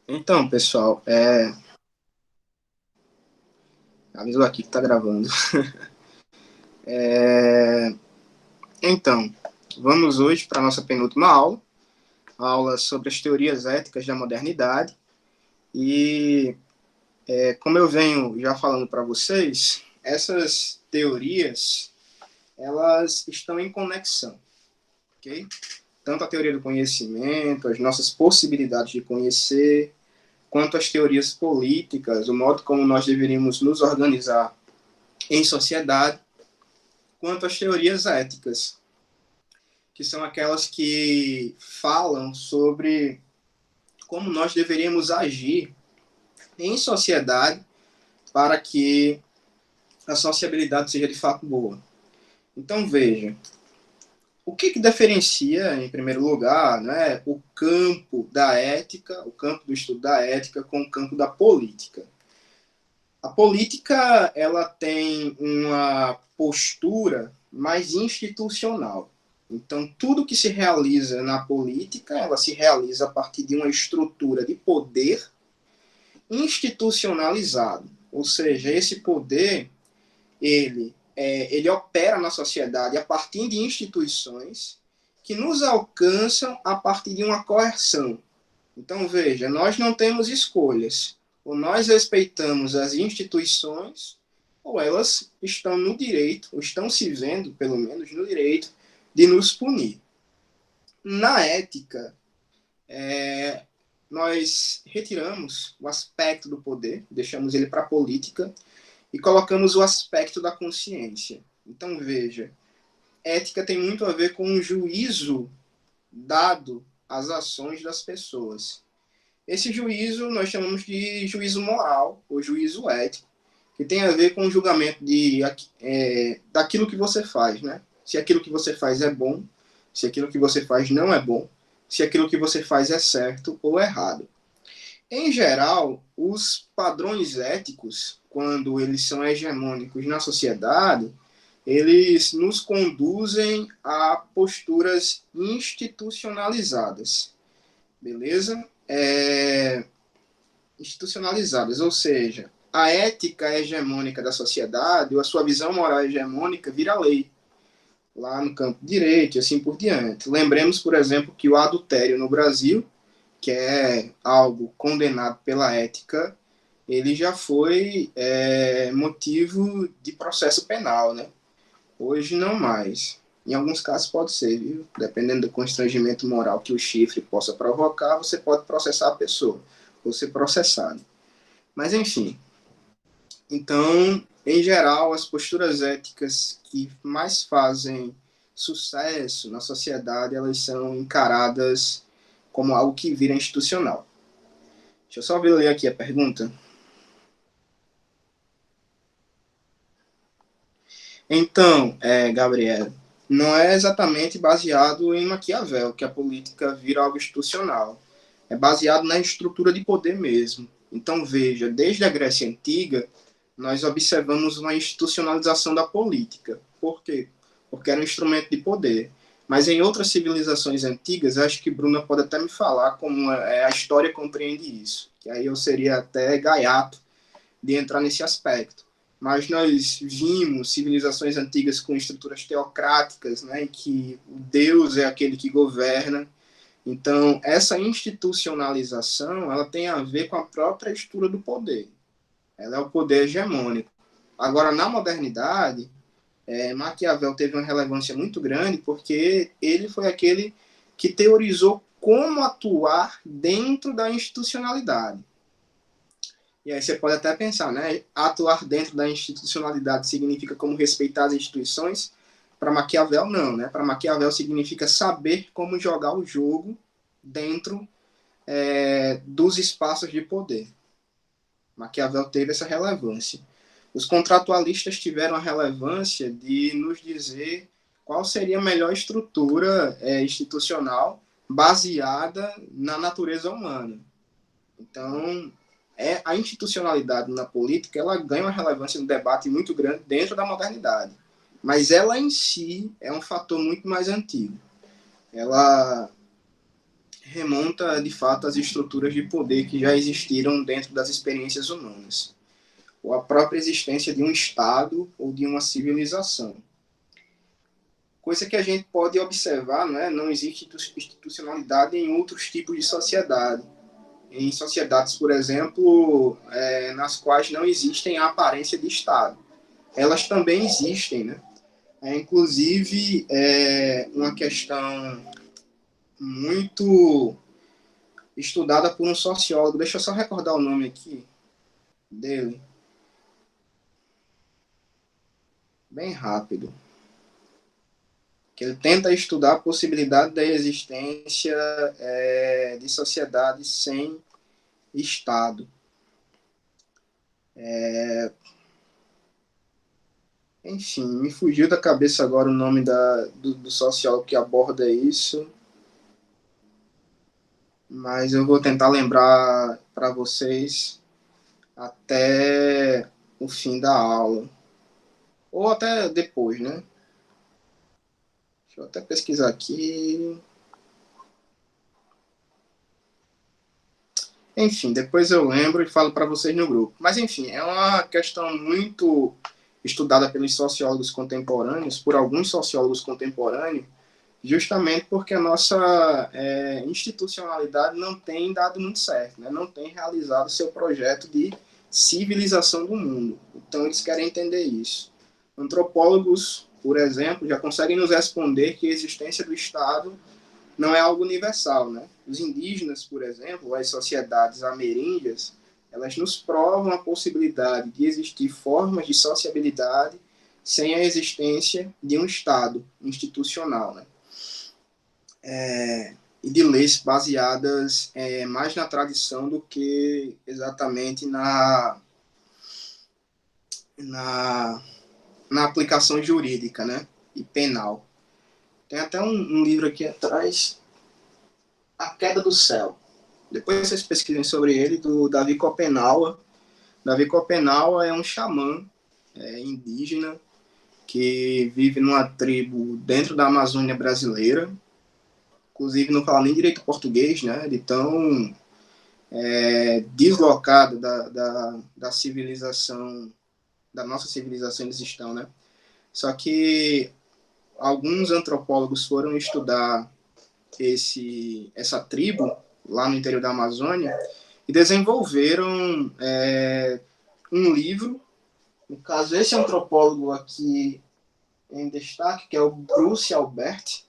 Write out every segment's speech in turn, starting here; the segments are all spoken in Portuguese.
Então, pessoal, avisou aqui que tá gravando. Então, vamos hoje para a nossa penúltima aula, a aula sobre as teorias éticas da modernidade. E, como eu venho já falando para vocês, essas teorias, elas estão em conexão, ok? Tanto a teoria do conhecimento, as nossas possibilidades de conhecer, quanto as teorias políticas, o modo como nós deveríamos nos organizar em sociedade, quanto as teorias éticas, que são aquelas que falam sobre como nós deveríamos agir em sociedade para que a sociabilidade seja de fato boa. Então, veja, o que diferencia, em primeiro lugar, né, o campo da ética, o campo do estudo da ética com o campo da política? A política, ela tem uma postura mais institucional. Então, tudo que se realiza na política, ela se realiza a partir de uma estrutura de poder institucionalizado. Ou seja, esse poder, ele opera na sociedade a partir de instituições que nos alcançam a partir de uma coerção. Então, veja, nós não temos escolhas. Ou nós respeitamos as instituições, ou elas estão no direito, ou estão se vendo, pelo menos, no direito de nos punir. Na ética, nós retiramos o aspecto do poder, deixamos ele para a política e colocamos o aspecto da consciência. Então, veja, ética tem muito a ver com o juízo dado às ações das pessoas. Esse juízo nós chamamos de juízo moral ou juízo ético, que tem a ver com o julgamento daquilo que você faz, né? Se aquilo que você faz é bom, se aquilo que você faz não é bom, se aquilo que você faz é certo ou errado. Em geral, os padrões éticos, quando eles são hegemônicos na sociedade, eles nos conduzem a posturas institucionalizadas, beleza? Institucionalizadas, ou seja, a ética hegemônica da sociedade, ou a sua visão moral hegemônica, vira lei, lá no campo de direito e assim por diante. Lembremos, por exemplo, que o adultério no Brasil, que é algo condenado pela ética, ele já foi motivo de processo penal, né? Hoje não mais. Em alguns casos pode ser, viu? Dependendo do constrangimento moral que o chifre possa provocar, você pode processar a pessoa, ou ser processado. Mas enfim, então, em geral, as posturas éticas que mais fazem sucesso na sociedade, elas são encaradas como algo que vira institucional. Deixa eu só ler aqui a pergunta. Então, Gabriel, não é exatamente baseado em Maquiavel que a política vira algo institucional. É baseado na estrutura de poder mesmo. Então, veja, desde a Grécia Antiga, nós observamos uma institucionalização da política. Por quê? Porque era um instrumento de poder. Mas em outras civilizações antigas, acho que Bruna pode até me falar como a história compreende isso. Que aí eu seria até gaiato de entrar nesse aspecto. Mas nós vimos civilizações antigas com estruturas teocráticas, né, em que o Deus é aquele que governa. Então, essa institucionalização, ela tem a ver com a própria estrutura do poder. Ela é o poder hegemônico. Agora, na modernidade, Maquiavel teve uma relevância muito grande porque ele foi aquele que teorizou como atuar dentro da institucionalidade. E aí você pode até pensar, né? Atuar dentro da institucionalidade significa como respeitar as instituições? Para Maquiavel, não, né? Para Maquiavel significa saber como jogar o jogo dentro dos espaços de poder. Maquiavel teve essa relevância. Os contratualistas tiveram a relevância de nos dizer qual seria a melhor estrutura institucional baseada na natureza humana. Então, a institucionalidade na política ela ganha uma relevância no debate muito grande dentro da modernidade. Mas ela em si é um fator muito mais antigo. Ela remonta, de fato, às estruturas de poder que já existiram dentro das experiências humanas, ou a própria existência de um Estado ou de uma civilização. Coisa que a gente pode observar, né? Não existe institucionalidade em outros tipos de sociedade. Em sociedades, por exemplo, nas quais não existem a aparência de Estado. Elas também existem, né? Inclusive, uma questão muito estudada por um sociólogo. Deixa eu só recordar o nome aqui dele, bem rápido. Que ele tenta estudar a possibilidade da existência de sociedades sem Estado. Enfim, me fugiu da cabeça agora o nome do sociólogo que aborda isso, mas eu vou tentar lembrar para vocês até o fim da aula. Ou até depois, né? Deixa eu até pesquisar aqui. Enfim, depois eu lembro e falo para vocês no grupo. Mas, enfim, é uma questão muito estudada pelos sociólogos contemporâneos, por alguns sociólogos contemporâneos, justamente porque a nossa institucionalidade não tem dado muito certo, né? Não tem realizado seu projeto de civilização do mundo. Então, eles querem entender isso. Antropólogos, por exemplo, já conseguem nos responder que a existência do Estado não é algo universal, né? Os indígenas, por exemplo, as sociedades ameríndias, elas nos provam a possibilidade de existir formas de sociabilidade sem a existência de um Estado institucional, né? E de leis baseadas mais na tradição do que exatamente na, na aplicação jurídica, né? E penal. Tem até um livro aqui atrás, A Queda do Céu. Depois vocês pesquisem sobre ele, do Davi Copenaua. Davi Copenaua é um xamã indígena que vive numa tribo dentro da Amazônia brasileira. Inclusive não fala nem direito português, né? De tão deslocado da civilização, da nossa civilização eles estão, né? Só que alguns antropólogos foram estudar essa tribo lá no interior da Amazônia e desenvolveram um livro. No caso, esse antropólogo aqui em destaque, que é o Bruce Albert,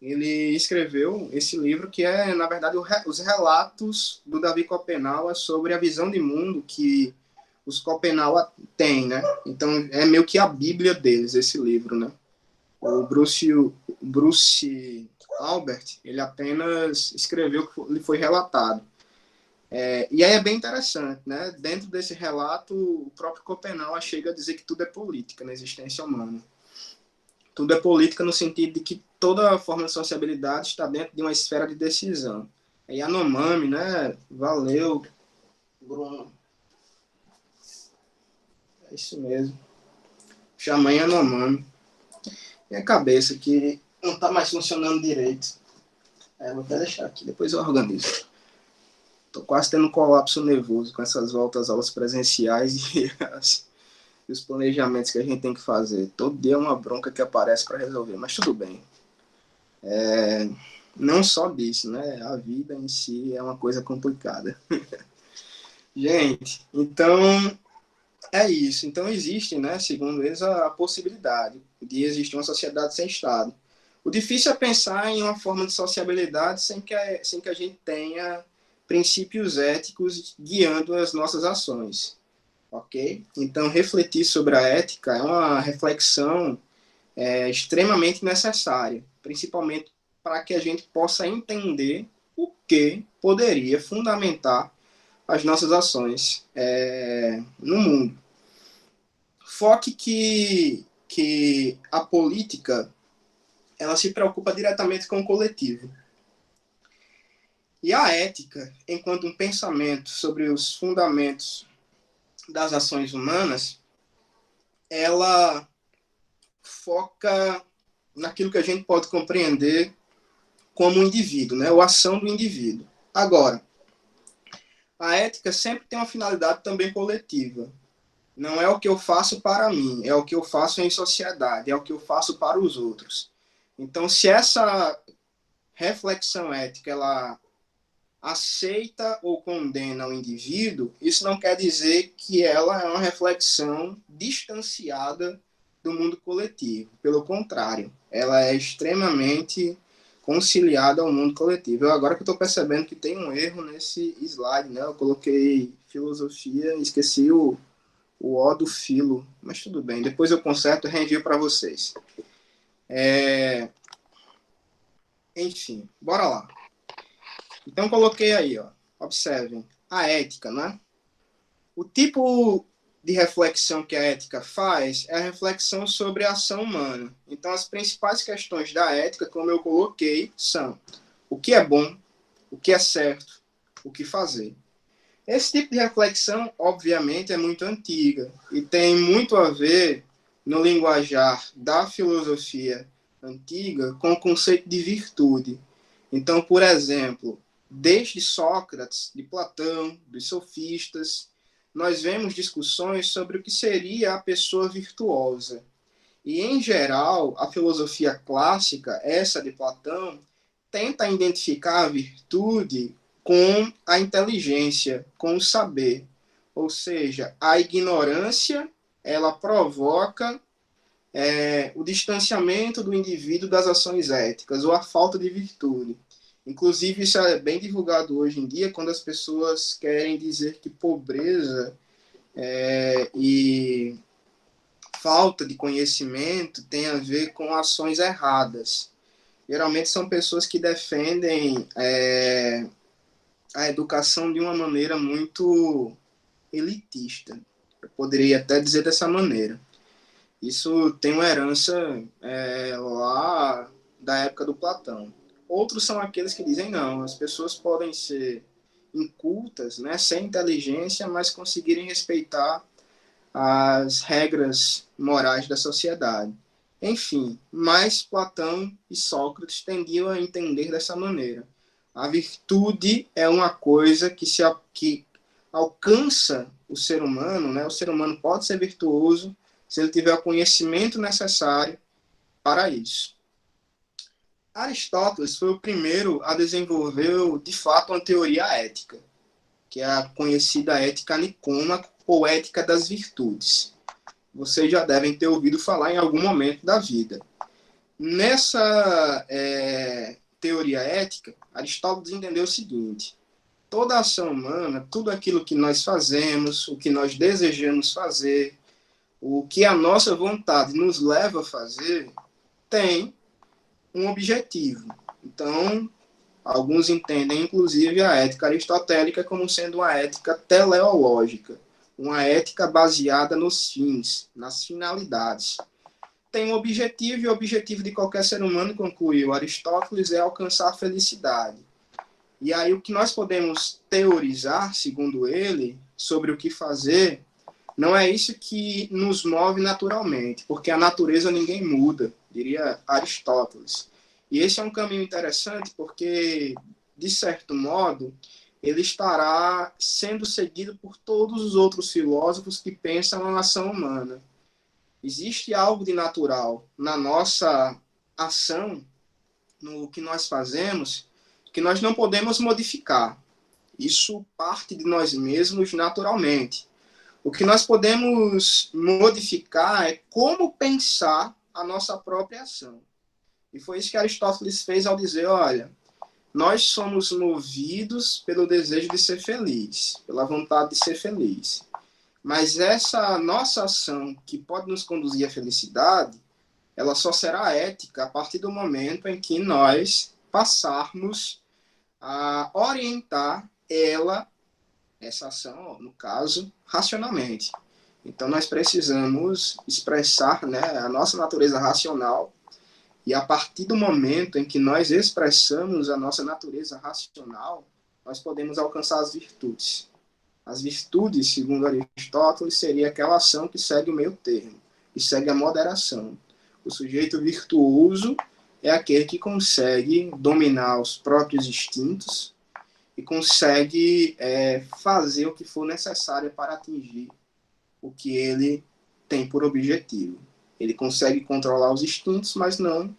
ele escreveu esse livro que é, na verdade, os relatos do Davi Copenaua sobre a visão de mundo que os Copenaua têm, né? Então, é meio que a Bíblia deles, esse livro, né? O Bruce Albert, ele apenas escreveu o que lhe foi relatado. E aí é bem interessante, né? Dentro desse relato, o próprio Copenaua chega a dizer que tudo é política na existência humana. Tudo é política no sentido de que toda forma de sociabilidade está dentro de uma esfera de decisão. É Yanomami, né? Valeu, Bruno. É isso mesmo. Xamã Yanomami. Minha cabeça que não está mais funcionando direito. Vou até deixar aqui, depois eu organizo. Estou quase tendo um colapso nervoso com essas voltas às aulas presenciais e os planejamentos que a gente tem que fazer. Todo dia é uma bronca que aparece para resolver, mas tudo bem. Não só disso, né? A vida em si é uma coisa complicada. Gente, então é isso. Então existe, né, segundo eles, a possibilidade de existir uma sociedade sem Estado. O difícil é pensar em uma forma de sociabilidade sem que a gente tenha princípios éticos guiando as nossas ações. Ok? Então, refletir sobre a ética é uma reflexão extremamente necessária, principalmente para que a gente possa entender o que poderia fundamentar as nossas ações no mundo. Foque que a política ela se preocupa diretamente com o coletivo. E a ética, enquanto um pensamento sobre os fundamentos das ações humanas, ela foca naquilo que a gente pode compreender como o indivíduo, né? Ou ação do indivíduo. Agora, a ética sempre tem uma finalidade também coletiva. Não é o que eu faço para mim, é o que eu faço em sociedade, é o que eu faço para os outros. Então, se essa reflexão ética ela aceita ou condena o indivíduo, isso não quer dizer que ela é uma reflexão distanciada do mundo coletivo. Pelo contrário, ela é extremamente conciliada ao mundo coletivo. Agora que eu estou percebendo que tem um erro nesse slide, né? Eu coloquei filosofia e esqueci o O do filo, mas tudo bem. Depois eu conserto e reenvio para vocês. Enfim, bora lá. Então, coloquei aí, ó. Observem, a ética, né? O tipo de reflexão que a ética faz é a reflexão sobre a ação humana. Então, as principais questões da ética, como eu coloquei, são o que é bom, o que é certo, o que fazer. Esse tipo de reflexão, obviamente, é muito antiga e tem muito a ver no linguajar da filosofia antiga com o conceito de virtude. Então, por exemplo, desde Sócrates, de Platão, dos sofistas, nós vemos discussões sobre o que seria a pessoa virtuosa. E, em geral, a filosofia clássica, essa de Platão, tenta identificar a virtude com a inteligência, com o saber. Ou seja, a ignorância, ela provoca o distanciamento do indivíduo das ações éticas, ou a falta de virtude. Inclusive, isso é bem divulgado hoje em dia, quando as pessoas querem dizer que pobreza e falta de conhecimento tem a ver com ações erradas. Geralmente são pessoas que defendem a educação de uma maneira muito elitista. Eu poderia até dizer dessa maneira. Isso tem uma herança lá da época do Platão. Outros são aqueles que dizem não, as pessoas podem ser incultas, né, sem inteligência, mas conseguirem respeitar as regras morais da sociedade. Enfim, mas Platão e Sócrates tendiam a entender dessa maneira. A virtude é uma coisa que alcança o ser humano, né? O ser humano pode ser virtuoso se ele tiver o conhecimento necessário para isso. Aristóteles foi o primeiro a desenvolver, de fato, uma teoria ética, que é a conhecida ética nicômaca ou ética das virtudes. Vocês já devem ter ouvido falar em algum momento da vida. Nessa teoria ética, Aristóteles entendeu o seguinte: toda ação humana, tudo aquilo que nós fazemos, o que nós desejamos fazer, o que a nossa vontade nos leva a fazer, tem um objetivo. Então, alguns entendem, inclusive, a ética aristotélica como sendo uma ética teleológica, uma ética baseada nos fins, nas finalidades. Tem um objetivo, e o objetivo de qualquer ser humano, concluiu Aristóteles, é alcançar a felicidade. E aí o que nós podemos teorizar, segundo ele, sobre o que fazer, não é isso que nos move naturalmente, porque a natureza ninguém muda, diria Aristóteles. E esse é um caminho interessante porque, de certo modo, ele estará sendo seguido por todos os outros filósofos que pensam na ação humana. Existe algo de natural na nossa ação, no que nós fazemos, que nós não podemos modificar. Isso parte de nós mesmos naturalmente. O que nós podemos modificar é como pensar a nossa própria ação. E foi isso que Aristóteles fez ao dizer, olha, nós somos movidos pelo desejo de ser feliz, pela vontade de ser feliz. Mas essa nossa ação, que pode nos conduzir à felicidade, ela só será ética a partir do momento em que nós passarmos a orientar essa ação, no caso, racionalmente. Então, nós precisamos expressar, né, a nossa natureza racional, e a partir do momento em que nós expressamos a nossa natureza racional, nós podemos alcançar as virtudes. As virtudes, segundo Aristóteles, seria aquela ação que segue o meio termo, que segue a moderação. O sujeito virtuoso é aquele que consegue dominar os próprios instintos e consegue fazer o que for necessário para atingir o que ele tem por objetivo. Ele consegue controlar os instintos, mas não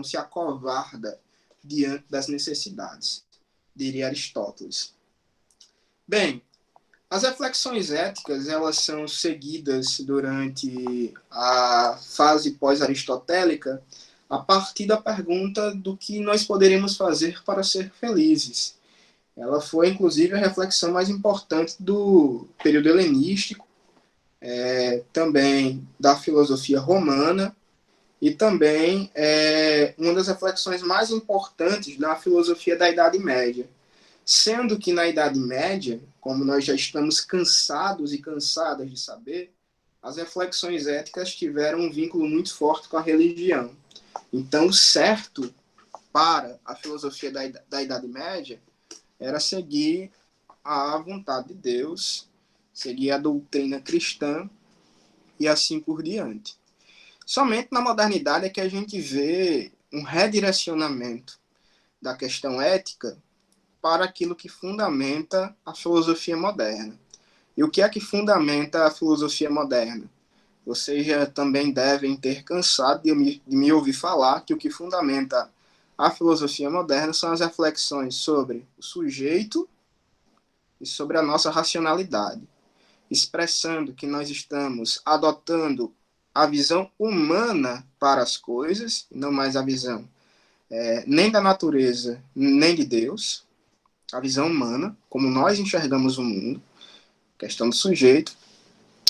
se acovarda diante das necessidades, diria Aristóteles. Bem, as reflexões éticas, elas são seguidas durante a fase pós-aristotélica a partir da pergunta do que nós poderíamos fazer para ser felizes. Ela foi, inclusive, a reflexão mais importante do período helenístico, também da filosofia romana, e também uma das reflexões mais importantes da filosofia da Idade Média. Sendo que na Idade Média, como nós já estamos cansados e cansadas de saber, as reflexões éticas tiveram um vínculo muito forte com a religião. Então, certo para a filosofia da Idade Média era seguir a vontade de Deus, seguir a doutrina cristã e assim por diante. Somente na modernidade é que a gente vê um redirecionamento da questão ética para aquilo que fundamenta a filosofia moderna. E o que é que fundamenta a filosofia moderna? Vocês já também devem ter cansado de me ouvir falar que o que fundamenta a filosofia moderna são as reflexões sobre o sujeito e sobre a nossa racionalidade, expressando que nós estamos adotando a visão humana para as coisas, não mais a visão nem da natureza, nem de Deus, a visão humana, como nós enxergamos o mundo, questão do sujeito,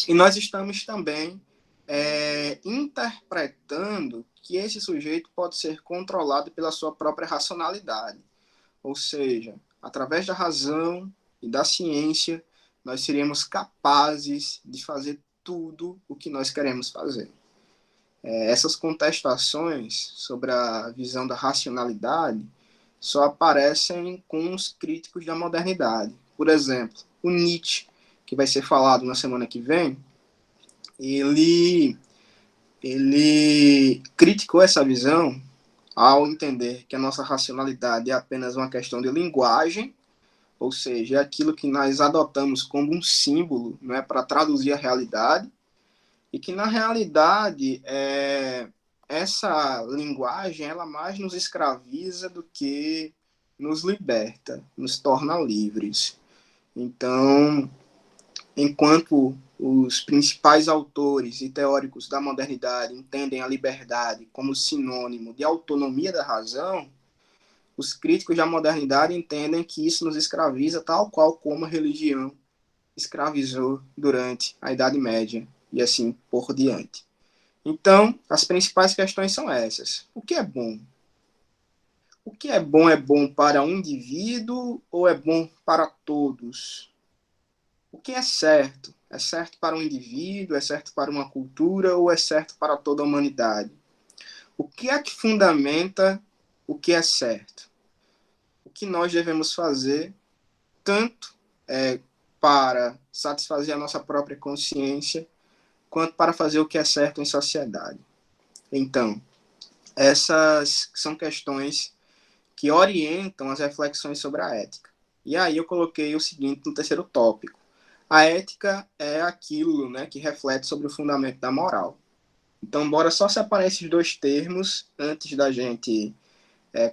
e nós estamos também interpretando que esse sujeito pode ser controlado pela sua própria racionalidade, ou seja, através da razão e da ciência, nós seríamos capazes de fazer tudo o que nós queremos fazer. Essas contestações sobre a visão da racionalidade só aparecem com os críticos da modernidade. Por exemplo, o Nietzsche, que vai ser falado na semana que vem, ele criticou essa visão ao entender que a nossa racionalidade é apenas uma questão de linguagem, ou seja, é aquilo que nós adotamos como um símbolo, não é, para traduzir a realidade, e que na realidade essa linguagem ela mais nos escraviza do que nos liberta, nos torna livres. Então, enquanto os principais autores e teóricos da modernidade entendem a liberdade como sinônimo de autonomia da razão, os críticos da modernidade entendem que isso nos escraviza tal qual como a religião escravizou durante a Idade Média e assim por diante. Então, as principais questões são essas. O que é bom? O que é bom para um indivíduo ou é bom para todos? O que é certo? É certo para um indivíduo, é certo para uma cultura ou é certo para toda a humanidade? O que é que fundamenta o que é certo? O que nós devemos fazer, tanto para satisfazer a nossa própria consciência, quanto para fazer o que é certo em sociedade. Então, essas são questões que orientam as reflexões sobre a ética. E aí eu coloquei o seguinte no terceiro tópico. A ética é aquilo, né, que reflete sobre o fundamento da moral. Então, bora só separar esses dois termos antes da gente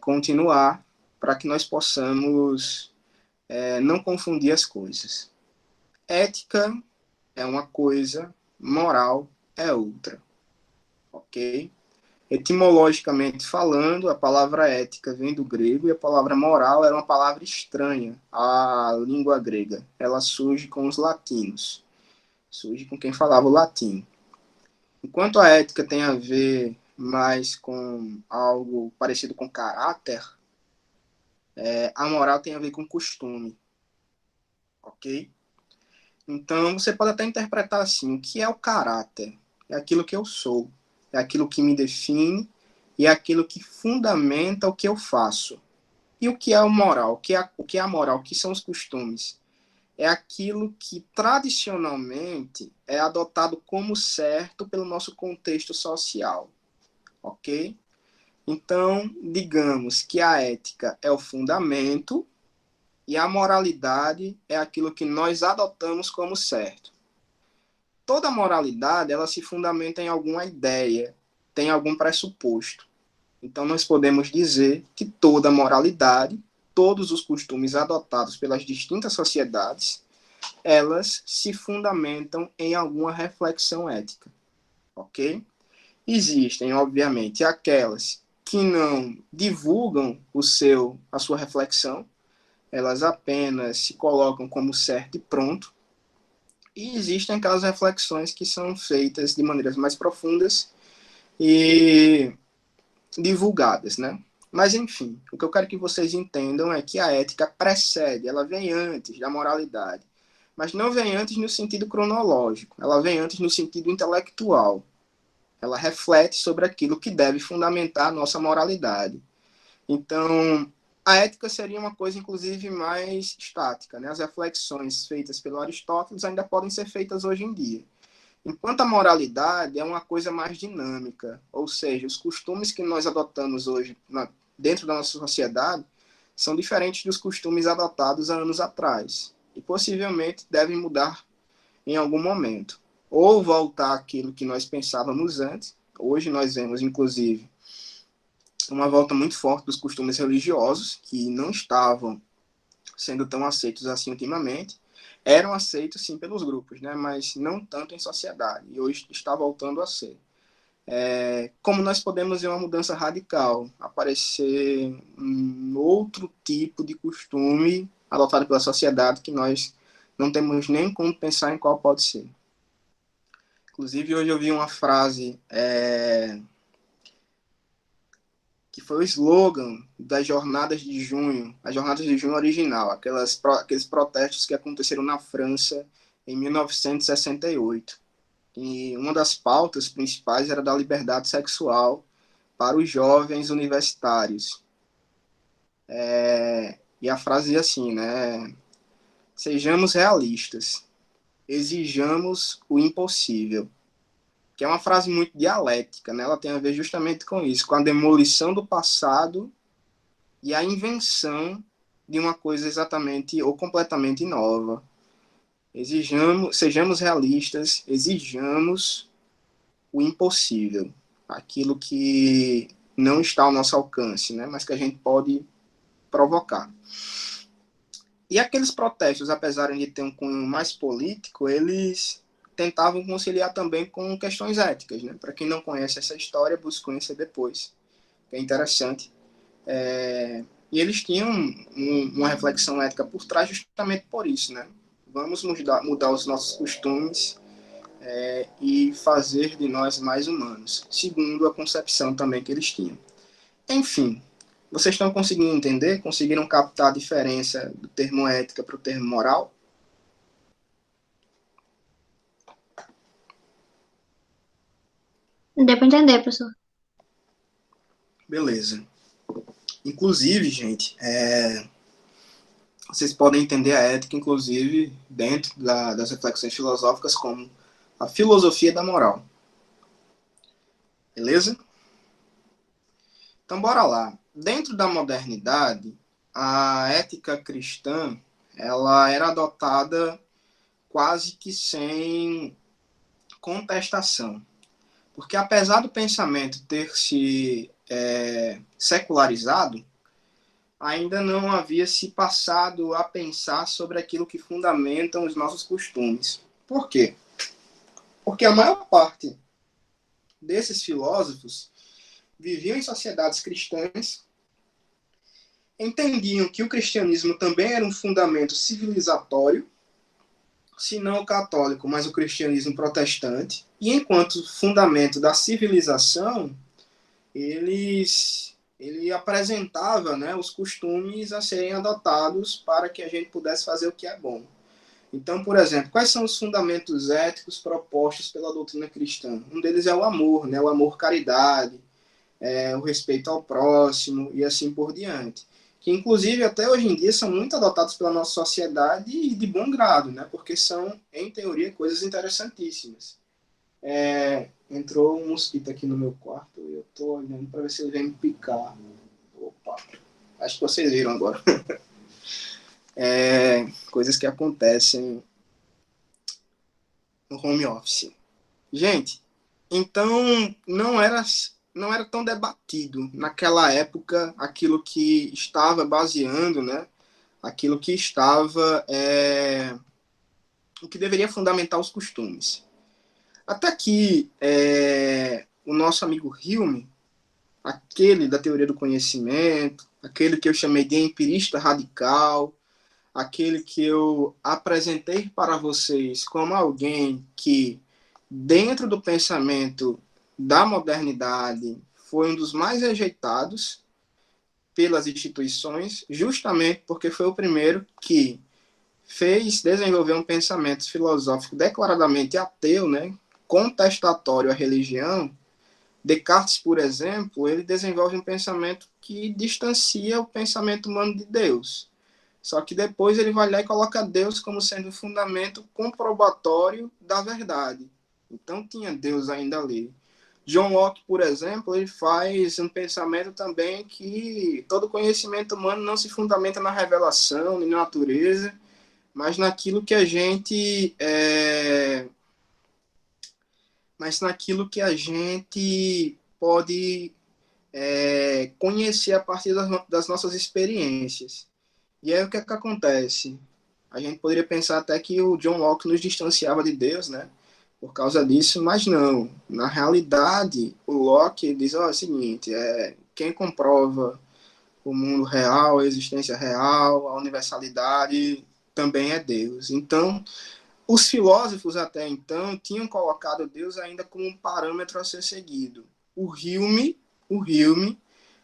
continuar, para que nós possamos não confundir as coisas. Ética é uma coisa, moral é outra, ok? Etimologicamente falando, a palavra ética vem do grego e a palavra moral era uma palavra estranha à língua grega. Ela surge com os latinos, surge com quem falava o latim. Enquanto a ética tem a ver mais com algo parecido com caráter, a moral tem a ver com costume, ok? Então, você pode até interpretar assim, o que é o caráter? É aquilo que eu sou, é aquilo que me define e é aquilo que fundamenta o que eu faço. E o que é a moral? O que é a moral? O que são os costumes? É aquilo que tradicionalmente é adotado como certo pelo nosso contexto social, ok? Então, digamos que a ética é o fundamento e a moralidade é aquilo que nós adotamos como certo. Toda moralidade, ela se fundamenta em alguma ideia, tem algum pressuposto. Então, nós podemos dizer que toda moralidade, todos os costumes adotados pelas distintas sociedades, elas se fundamentam em alguma reflexão ética, ok? Existem, obviamente, aquelas que não divulgam a sua reflexão, elas apenas se colocam como certo e pronto, e existem aquelas reflexões que são feitas de maneiras mais profundas e divulgadas, né? Mas, enfim, o que eu quero que vocês entendam é que a ética precede, ela vem antes da moralidade. Mas não vem antes no sentido cronológico, ela vem antes no sentido intelectual. Ela reflete sobre aquilo que deve fundamentar a nossa moralidade. Então, a ética seria uma coisa, inclusive, mais estática, né? As reflexões feitas pelo Aristóteles ainda podem ser feitas hoje em dia. Enquanto a moralidade é uma coisa mais dinâmica, ou seja, os costumes que nós adotamos hoje dentro da nossa sociedade são diferentes dos costumes adotados há anos atrás e possivelmente devem mudar em algum momento. Ou voltar àquilo que nós pensávamos antes. Hoje nós vemos, inclusive, uma volta muito forte dos costumes religiosos, que não estavam sendo tão aceitos assim ultimamente. Eram aceitos, sim, pelos grupos, né? Mas não tanto em sociedade. E hoje está voltando a ser. Como nós podemos ver uma mudança radical, aparecer um outro tipo de costume adotado pela sociedade que nós não temos nem como pensar em qual pode ser. Inclusive, hoje eu vi uma frase que foi o slogan das Jornadas de Junho, as Jornadas de Junho original, aqueles protestos que aconteceram na França em 1968. E uma das pautas principais era da liberdade sexual para os jovens universitários. E a frase é assim, né? Sejamos realistas, exijamos o impossível. Que é uma frase muito dialética, né? Ela tem a ver justamente com isso, com a demolição do passado e a invenção de uma coisa exatamente ou completamente nova. Sejamos realistas, exijamos o impossível, aquilo que não está ao nosso alcance, né? Mas que a gente pode provocar. E aqueles protestos, apesar de ter um cunho mais político, eles tentavam conciliar também com questões éticas, né? Para quem não conhece essa história, busque conhecer depois, que é interessante. E eles tinham uma reflexão ética por trás justamente por isso, né? Vamos mudar os nossos costumes e fazer de nós mais humanos, segundo a concepção também que eles tinham. Enfim, vocês estão conseguindo entender? Conseguiram captar a diferença do termo ética para o termo moral? Deu pra entender, professor. Beleza. Inclusive, gente, vocês podem entender a ética, inclusive, dentro das reflexões filosóficas, como a filosofia da moral. Beleza? Então, bora lá. Dentro da modernidade, a ética cristã ela era adotada quase que sem contestação. Porque apesar do pensamento ter se secularizado, ainda não havia se passado a pensar sobre aquilo que fundamentam os nossos costumes. Por quê? Porque a maior parte desses filósofos viviam em sociedades cristãs, entendiam que o cristianismo também era um fundamento civilizatório, se não o católico, mas o cristianismo protestante, e enquanto fundamento da civilização, ele apresentava, né, os costumes a serem adotados para que a gente pudesse fazer o que é bom. Então, por exemplo, quais são os fundamentos éticos propostos pela doutrina cristã? Um deles é o amor, né, o amor-caridade, o respeito ao próximo e assim por diante. Que, inclusive, até hoje em dia são muito adotados pela nossa sociedade e de bom grado, né, porque são, em teoria, coisas interessantíssimas. Entrou um mosquito aqui no meu quarto e eu tô olhando para ver se ele vem me picar. Opa, acho que vocês viram agora. Coisas que acontecem no home office. Gente, então não era tão debatido naquela época aquilo que estava baseando, né? Aquilo que estava o que deveria fundamentar os costumes. Até que o nosso amigo Hume, aquele da teoria do conhecimento, aquele que eu chamei de empirista radical, aquele que eu apresentei para vocês como alguém que, dentro do pensamento da modernidade, foi um dos mais rejeitados pelas instituições, justamente porque foi o primeiro que fez desenvolver um pensamento filosófico declaradamente ateu, né, contestatório à religião. Descartes, por exemplo, ele desenvolve um pensamento que distancia o pensamento humano de Deus. Só que depois ele vai lá e coloca Deus como sendo o fundamento comprobatório da verdade. Então tinha Deus ainda ali. John Locke, por exemplo, ele faz um pensamento também que todo conhecimento humano não se fundamenta na revelação, nem na natureza, mas naquilo que a gente pode conhecer a partir das nossas experiências. E aí o que é que acontece? A gente poderia pensar até que o John Locke nos distanciava de Deus, né? Por causa disso, mas não. Na realidade, o Locke diz, é o seguinte, quem comprova o mundo real, a existência real, a universalidade, também é Deus. Então, os filósofos até então tinham colocado Deus ainda como um parâmetro a ser seguido. O Hume,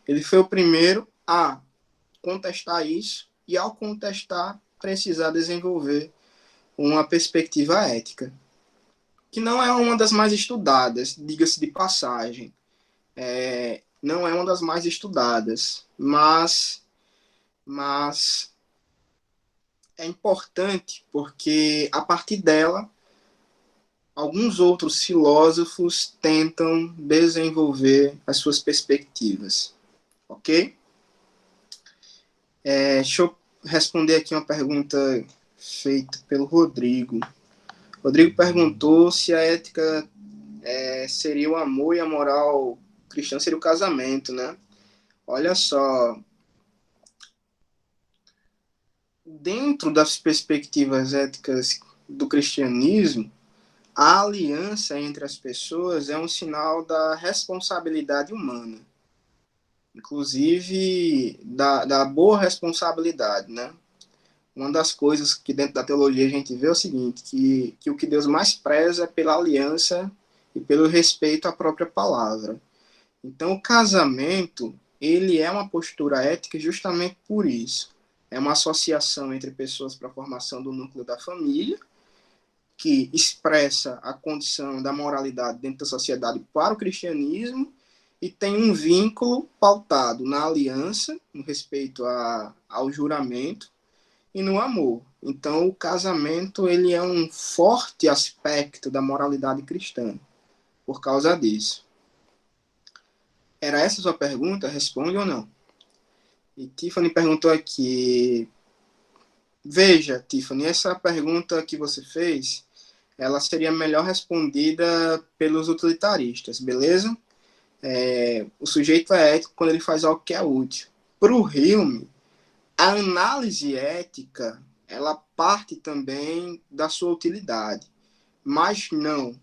ele foi o primeiro a contestar isso e, ao contestar, precisar desenvolver uma perspectiva ética, que não é uma das mais estudadas, diga-se de passagem. Não é uma das mais estudadas, mas é importante porque, a partir dela, alguns outros filósofos tentam desenvolver as suas perspectivas. Ok? Deixa eu responder aqui uma pergunta feita pelo Rodrigo. Rodrigo perguntou se a ética seria o amor e a moral cristã seria o casamento, né? Olha só, dentro das perspectivas éticas do cristianismo, a aliança entre as pessoas é um sinal da responsabilidade humana, inclusive da boa responsabilidade, né? Uma das coisas que dentro da teologia a gente vê é o seguinte, que o que Deus mais preza é pela aliança e pelo respeito à própria palavra. Então, o casamento, ele é uma postura ética justamente por isso. É uma associação entre pessoas para a formação do núcleo da família, que expressa a condição da moralidade dentro da sociedade para o cristianismo, e tem um vínculo pautado na aliança, no respeito ao juramento, e no amor. Então, o casamento, ele é um forte aspecto da moralidade cristã, por causa disso. Era essa a sua pergunta? Responde ou não? E Tiffany perguntou aqui. Veja, Tiffany, essa pergunta que você fez, ela seria melhor respondida pelos utilitaristas, beleza? O sujeito é ético quando ele faz algo que é útil. Para o Hume, a análise ética, ela parte também da sua utilidade. Mas não,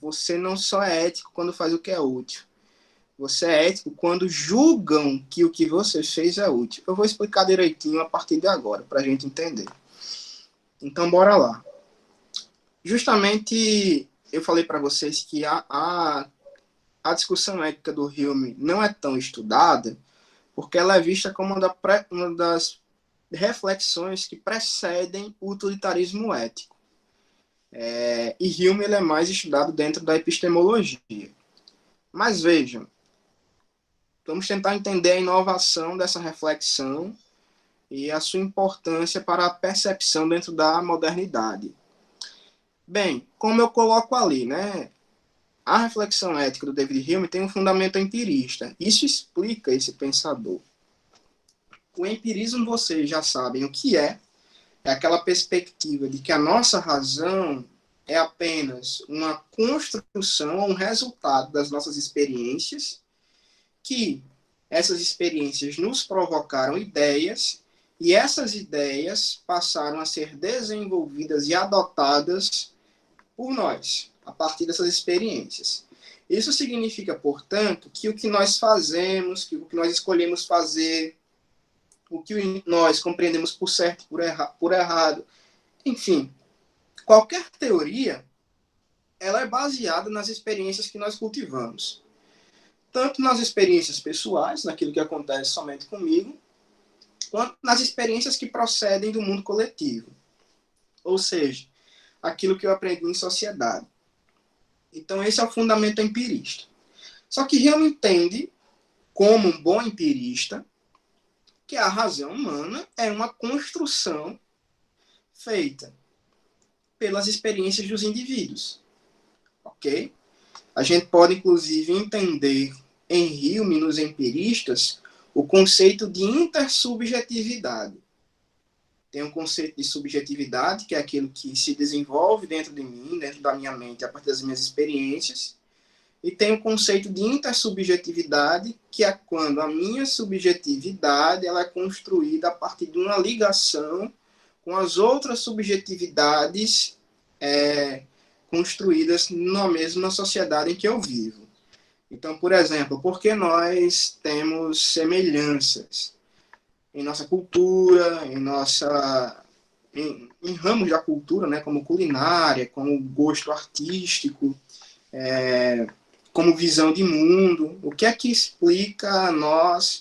você não só é ético quando faz o que é útil. Você é ético quando julgam que o que você fez é útil. Eu vou explicar direitinho a partir de agora, para a gente entender. Então, bora lá. Justamente, eu falei para vocês que a discussão ética do Hume não é tão estudada, porque ela é vista como uma das reflexões que precedem o utilitarismo ético. E Hume ele é mais estudado dentro da epistemologia. Mas vejam, vamos tentar entender a inovação dessa reflexão e a sua importância para a percepção dentro da modernidade. Bem, como eu coloco ali, né? a reflexão ética do David Hume tem um fundamento empirista. Isso explica esse pensador. O empirismo, vocês já sabem o que é. É aquela perspectiva de que a nossa razão é apenas uma construção, um resultado das nossas experiências, que essas experiências nos provocaram ideias, e essas ideias passaram a ser desenvolvidas e adotadas por nós, a partir dessas experiências. Isso significa, portanto, que o que nós fazemos, que o que nós escolhemos fazer, o que nós compreendemos por certo e por errado, enfim, qualquer teoria, ela é baseada nas experiências que nós cultivamos. Tanto nas experiências pessoais, naquilo que acontece somente comigo, quanto nas experiências que procedem do mundo coletivo. Ou seja, aquilo que eu aprendi em sociedade. Então, esse é o fundamento empirista. Só que Hume entende, como um bom empirista, que a razão humana é uma construção feita pelas experiências dos indivíduos. Ok? A gente pode, inclusive, entender em Hume, nos empiristas, o conceito de intersubjetividade. Tem um conceito de subjetividade, que é aquilo que se desenvolve dentro de mim, dentro da minha mente, a partir das minhas experiências. E tem o conceito de intersubjetividade, que é quando a minha subjetividade ela é construída a partir de uma ligação com as outras subjetividades construídas na mesma sociedade em que eu vivo. Então, por exemplo, por que nós temos semelhanças em nossa cultura, em ramos da cultura, né, como culinária, como gosto artístico, como visão de mundo? O que é que explica a nós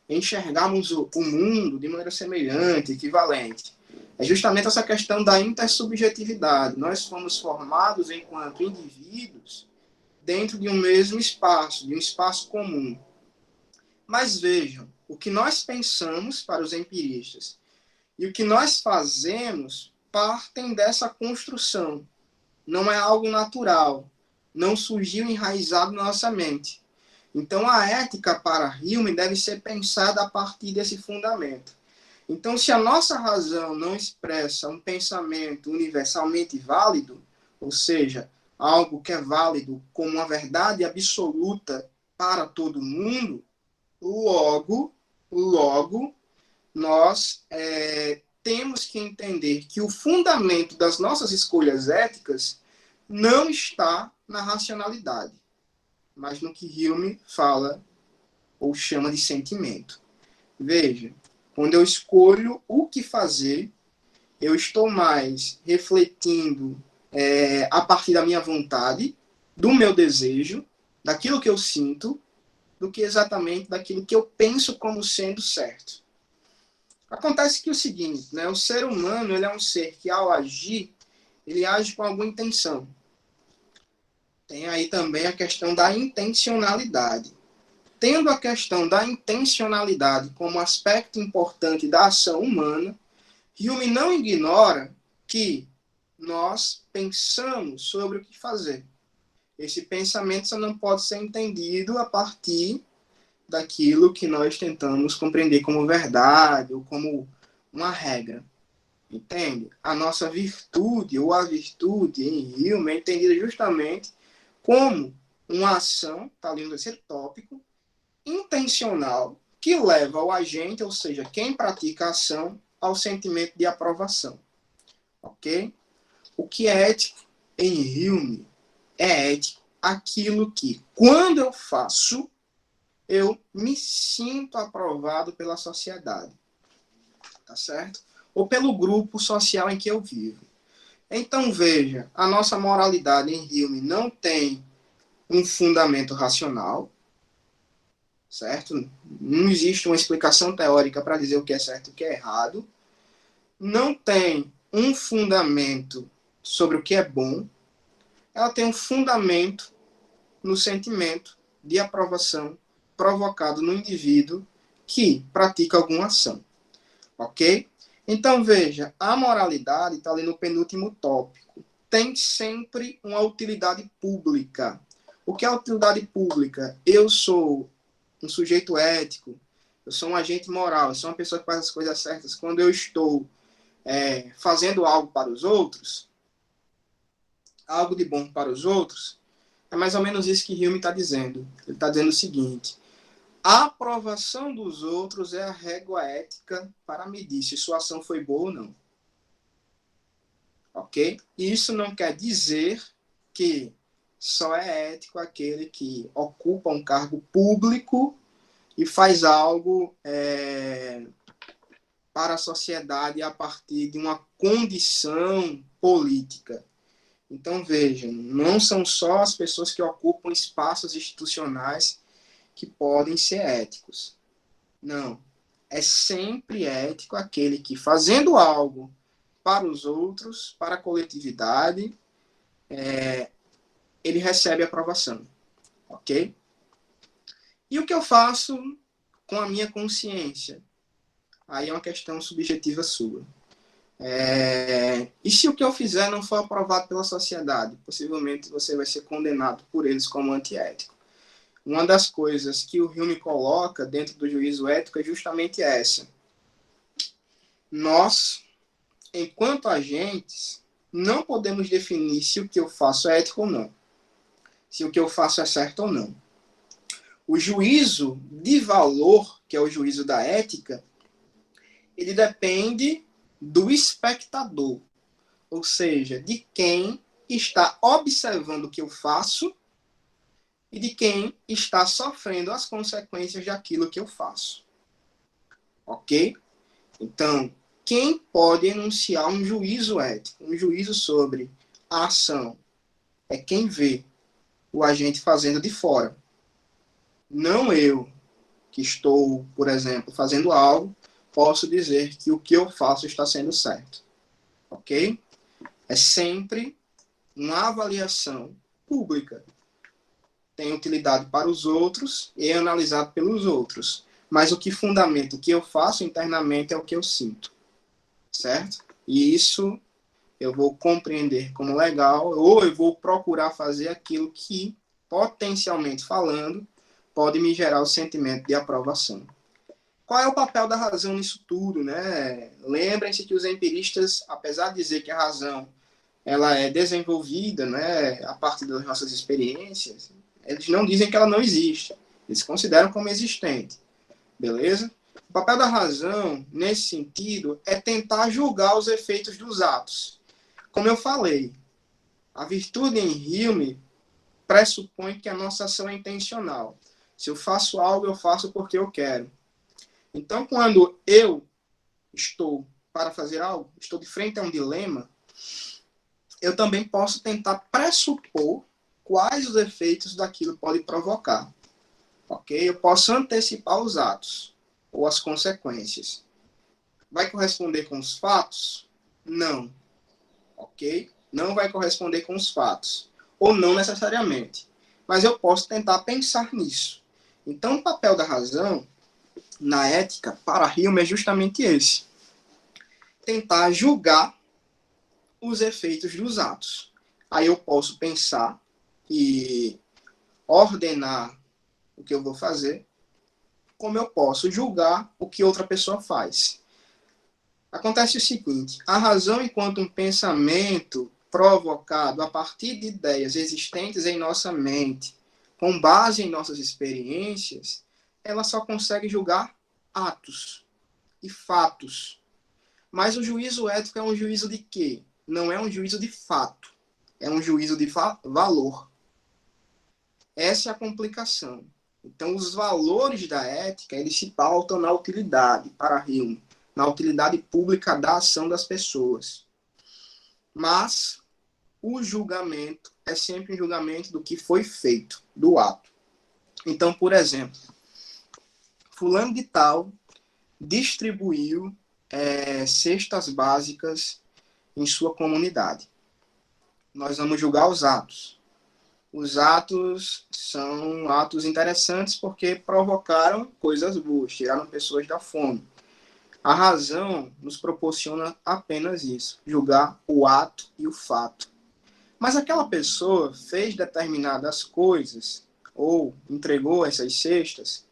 enxergarmos o mundo de maneira semelhante, equivalente? É justamente essa questão da intersubjetividade. Nós fomos formados enquanto indivíduos dentro de um mesmo espaço, de um espaço comum. Mas vejam, o que nós pensamos para os empiristas e o que nós fazemos partem dessa construção. Não é algo natural, não surgiu enraizado na nossa mente. Então, a ética para Hume deve ser pensada a partir desse fundamento. Então, se a nossa razão não expressa um pensamento universalmente válido, ou seja, algo que é válido como uma verdade absoluta para todo mundo, logo nós temos que entender que o fundamento das nossas escolhas éticas não está na racionalidade, mas no que Hume fala ou chama de sentimento. Veja, quando eu escolho o que fazer, eu estou mais refletindo a partir da minha vontade, do meu desejo, daquilo que eu sinto, do que exatamente daquilo que eu penso como sendo certo. Acontece que é o seguinte, né? O ser humano ele é um ser que, ao agir, ele age com alguma intenção. Tem aí também a questão da intencionalidade. Tendo a questão da intencionalidade como aspecto importante da ação humana, Hume não ignora que nós pensamos sobre o que fazer. Esse pensamento só não pode ser entendido a partir daquilo que nós tentamos compreender como verdade ou como uma regra. Entende? A nossa virtude ou a virtude em Hume é entendida justamente como uma ação, está ali no terceiro tópico, intencional, que leva o agente, ou seja, quem pratica a ação, ao sentimento de aprovação. Ok? O que é ético em Hume é ético aquilo que, quando eu faço, eu me sinto aprovado pela sociedade. Tá certo? Ou pelo grupo social em que eu vivo. Então, veja, a nossa moralidade em Hume não tem um fundamento racional, certo? Não existe uma explicação teórica para dizer o que é certo e o que é errado. Não tem um fundamento sobre o que é bom. Ela tem um fundamento no sentimento de aprovação provocado no indivíduo que pratica alguma ação. Ok? Então, veja, a moralidade está ali no penúltimo tópico. Tem sempre uma utilidade pública. O que é utilidade pública? Eu sou um sujeito ético, eu sou um agente moral, eu sou uma pessoa que faz as coisas certas quando eu estou fazendo algo para os outros, algo de bom para os outros. É mais ou menos isso que Hume está dizendo. Ele está dizendo o seguinte: a aprovação dos outros é a régua ética para medir se sua ação foi boa ou não. Ok? E isso não quer dizer que só é ético aquele que ocupa um cargo público e faz algo para a sociedade a partir de uma condição política. Então, vejam, não são só as pessoas que ocupam espaços institucionais que podem ser éticos. Não. É sempre ético aquele que, fazendo algo para os outros, para a coletividade, ele recebe aprovação. Ok? E o que eu faço com a minha consciência? Aí é uma questão subjetiva sua. E se o que eu fizer não for aprovado pela sociedade? Possivelmente você vai ser condenado por eles como antiético. Uma das coisas que o Hume coloca dentro do juízo ético é justamente essa. Nós, enquanto agentes, não podemos definir se o que eu faço é ético ou não. Se o que eu faço é certo ou não. O juízo de valor, que é o juízo da ética, ele depende do espectador, ou seja, de quem está observando o que eu faço e de quem está sofrendo as consequências daquilo que eu faço. Ok? Então, quem pode enunciar um juízo ético, um juízo sobre a ação, é quem vê o agente fazendo de fora. Não eu, que estou, por exemplo, fazendo algo, posso dizer que o que eu faço está sendo certo. Ok? É sempre uma avaliação pública. Tem utilidade para os outros e é analisado pelos outros. Mas o que fundamenta o que eu faço internamente é o que eu sinto. Certo? E isso eu vou compreender como legal, ou eu vou procurar fazer aquilo que, potencialmente falando, pode me gerar o sentimento de aprovação. Qual é o papel da razão nisso tudo, né? Lembrem-se que os empiristas, apesar de dizer que a razão ela é desenvolvida, né, a partir das nossas experiências, eles não dizem que ela não existe. Eles consideram como existente. Beleza? O papel da razão, nesse sentido, é tentar julgar os efeitos dos atos. Como eu falei, a virtude em Hume pressupõe que a nossa ação é intencional. Se eu faço algo, eu faço porque eu quero. Então, quando eu estou para fazer algo, estou de frente a um dilema, eu também posso tentar pressupor quais os efeitos daquilo pode provocar. Ok? Eu posso antecipar os atos ou as consequências. Vai corresponder com os fatos? Não. Ok? Não vai corresponder com os fatos. Ou não necessariamente. Mas eu posso tentar pensar nisso. Então, o papel da razão na ética, para Hume, é justamente esse. Tentar julgar os efeitos dos atos. Aí eu posso pensar e ordenar o que eu vou fazer, como eu posso julgar o que outra pessoa faz. Acontece o seguinte: a razão, enquanto um pensamento provocado a partir de ideias existentes em nossa mente, com base em nossas experiências, ela só consegue julgar atos e fatos. Mas o juízo ético é um juízo de quê? Não é um juízo de fato, é um juízo de valor. Essa é a complicação. Então, os valores da ética, eles se pautam na utilidade, para Hume, na utilidade pública da ação das pessoas. Mas o julgamento é sempre um julgamento do que foi feito, do ato. Então, por exemplo, fulano de tal distribuiu cestas básicas em sua comunidade. Nós vamos julgar os atos. Os atos são atos interessantes porque provocaram coisas boas, tiraram pessoas da fome. A razão nos proporciona apenas isso, julgar o ato e o fato. Mas aquela pessoa fez determinadas coisas ou entregou essas cestas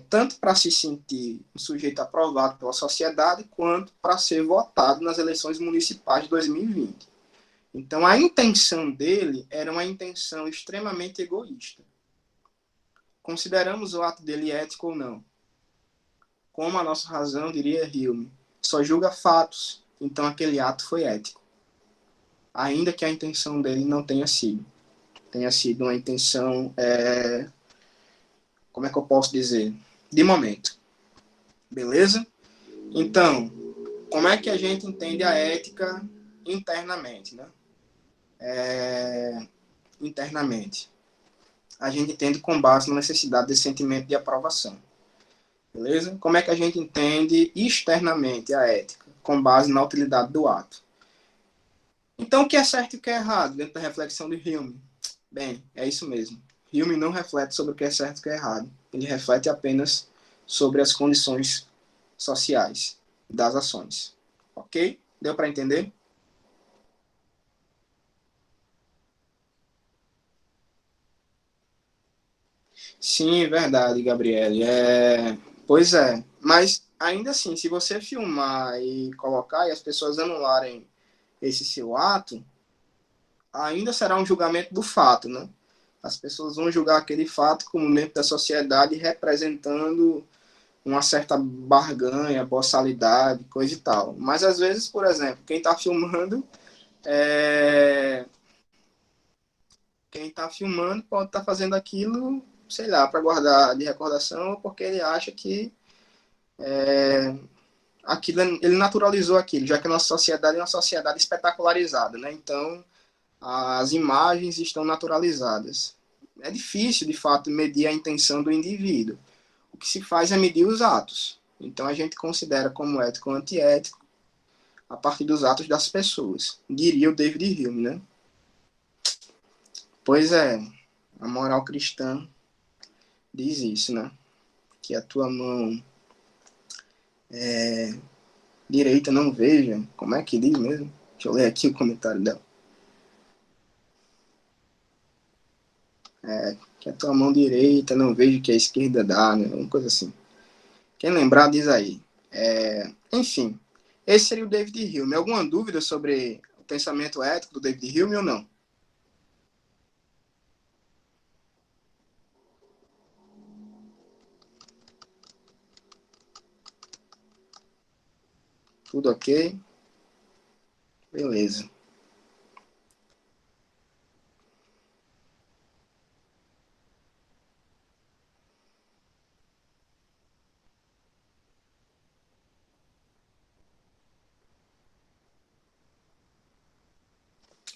tanto para se sentir um sujeito aprovado pela sociedade, quanto para ser votado nas eleições municipais de 2020. Então, a intenção dele era uma intenção extremamente egoísta. Consideramos o ato dele ético ou não? Como a nossa razão diria Hume, só julga fatos, então aquele ato foi ético. Ainda que a intenção dele não tenha sido. Tenha sido uma intenção, como é que eu posso dizer? De momento. Beleza? Então, como é que a gente entende a ética internamente, né? Internamente. A gente entende com base na necessidade desse sentimento de aprovação. Beleza? Como é que a gente entende externamente a ética? Com base na utilidade do ato. Então, o que é certo e o que é errado dentro da reflexão de Hume? Bem, é isso mesmo. Hume não reflete sobre o que é certo e o que é errado. Ele reflete apenas sobre as condições sociais das ações. Ok? Deu para entender? Sim, verdade, Gabriele. Pois é. Mas ainda assim, se você filmar e colocar e as pessoas anularem esse seu ato, ainda será um julgamento do fato, né? As pessoas vão julgar aquele fato como membro da sociedade representando uma certa barganha, boçalidade, coisa e tal. Mas às vezes, por exemplo, é... quem está filmando pode estar fazendo aquilo, sei lá, para guardar de recordação, ou porque ele acha que aquilo, ele naturalizou aquilo, já que a nossa sociedade é uma sociedade espetacularizada, né? Então, as imagens estão naturalizadas. É difícil, de fato, medir a intenção do indivíduo. O que se faz é medir os atos. Então, a gente considera como ético ou antiético a partir dos atos das pessoas. Diria o David Hume, né? Pois é, a moral cristã diz isso, né? Que a tua mão direita não veja. Como é que diz mesmo? Deixa eu ler aqui o comentário dela. Que a tua mão direita não veja o que a esquerda dá, né? Uma coisa assim. Quem lembrar, diz aí. Enfim, esse seria o David Hume. Alguma dúvida sobre o pensamento ético do David Hume ou não? Tudo ok? Beleza.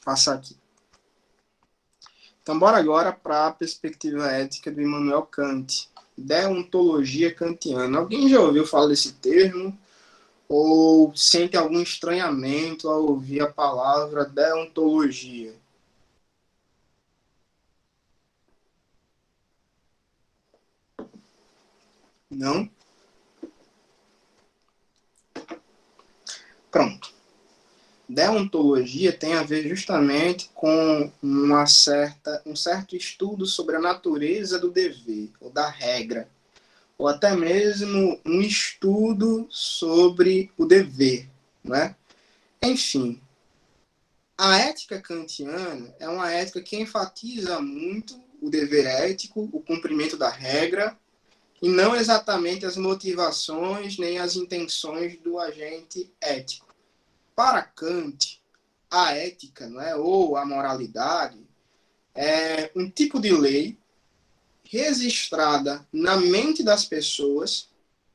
Passar aqui. Então, bora agora para a perspectiva ética do Immanuel Kant. Deontologia kantiana. Alguém já ouviu falar desse termo? Ou sente algum estranhamento ao ouvir a palavra deontologia? Não? Pronto. Deontologia tem a ver justamente com um certo estudo sobre a natureza do dever, ou da regra, ou até mesmo um estudo sobre o dever, né? Enfim, a ética kantiana é uma ética que enfatiza muito o dever ético, o cumprimento da regra, e não exatamente as motivações nem as intenções do agente ético. Para Kant, a ética, não é, ou a moralidade é um tipo de lei registrada na mente das pessoas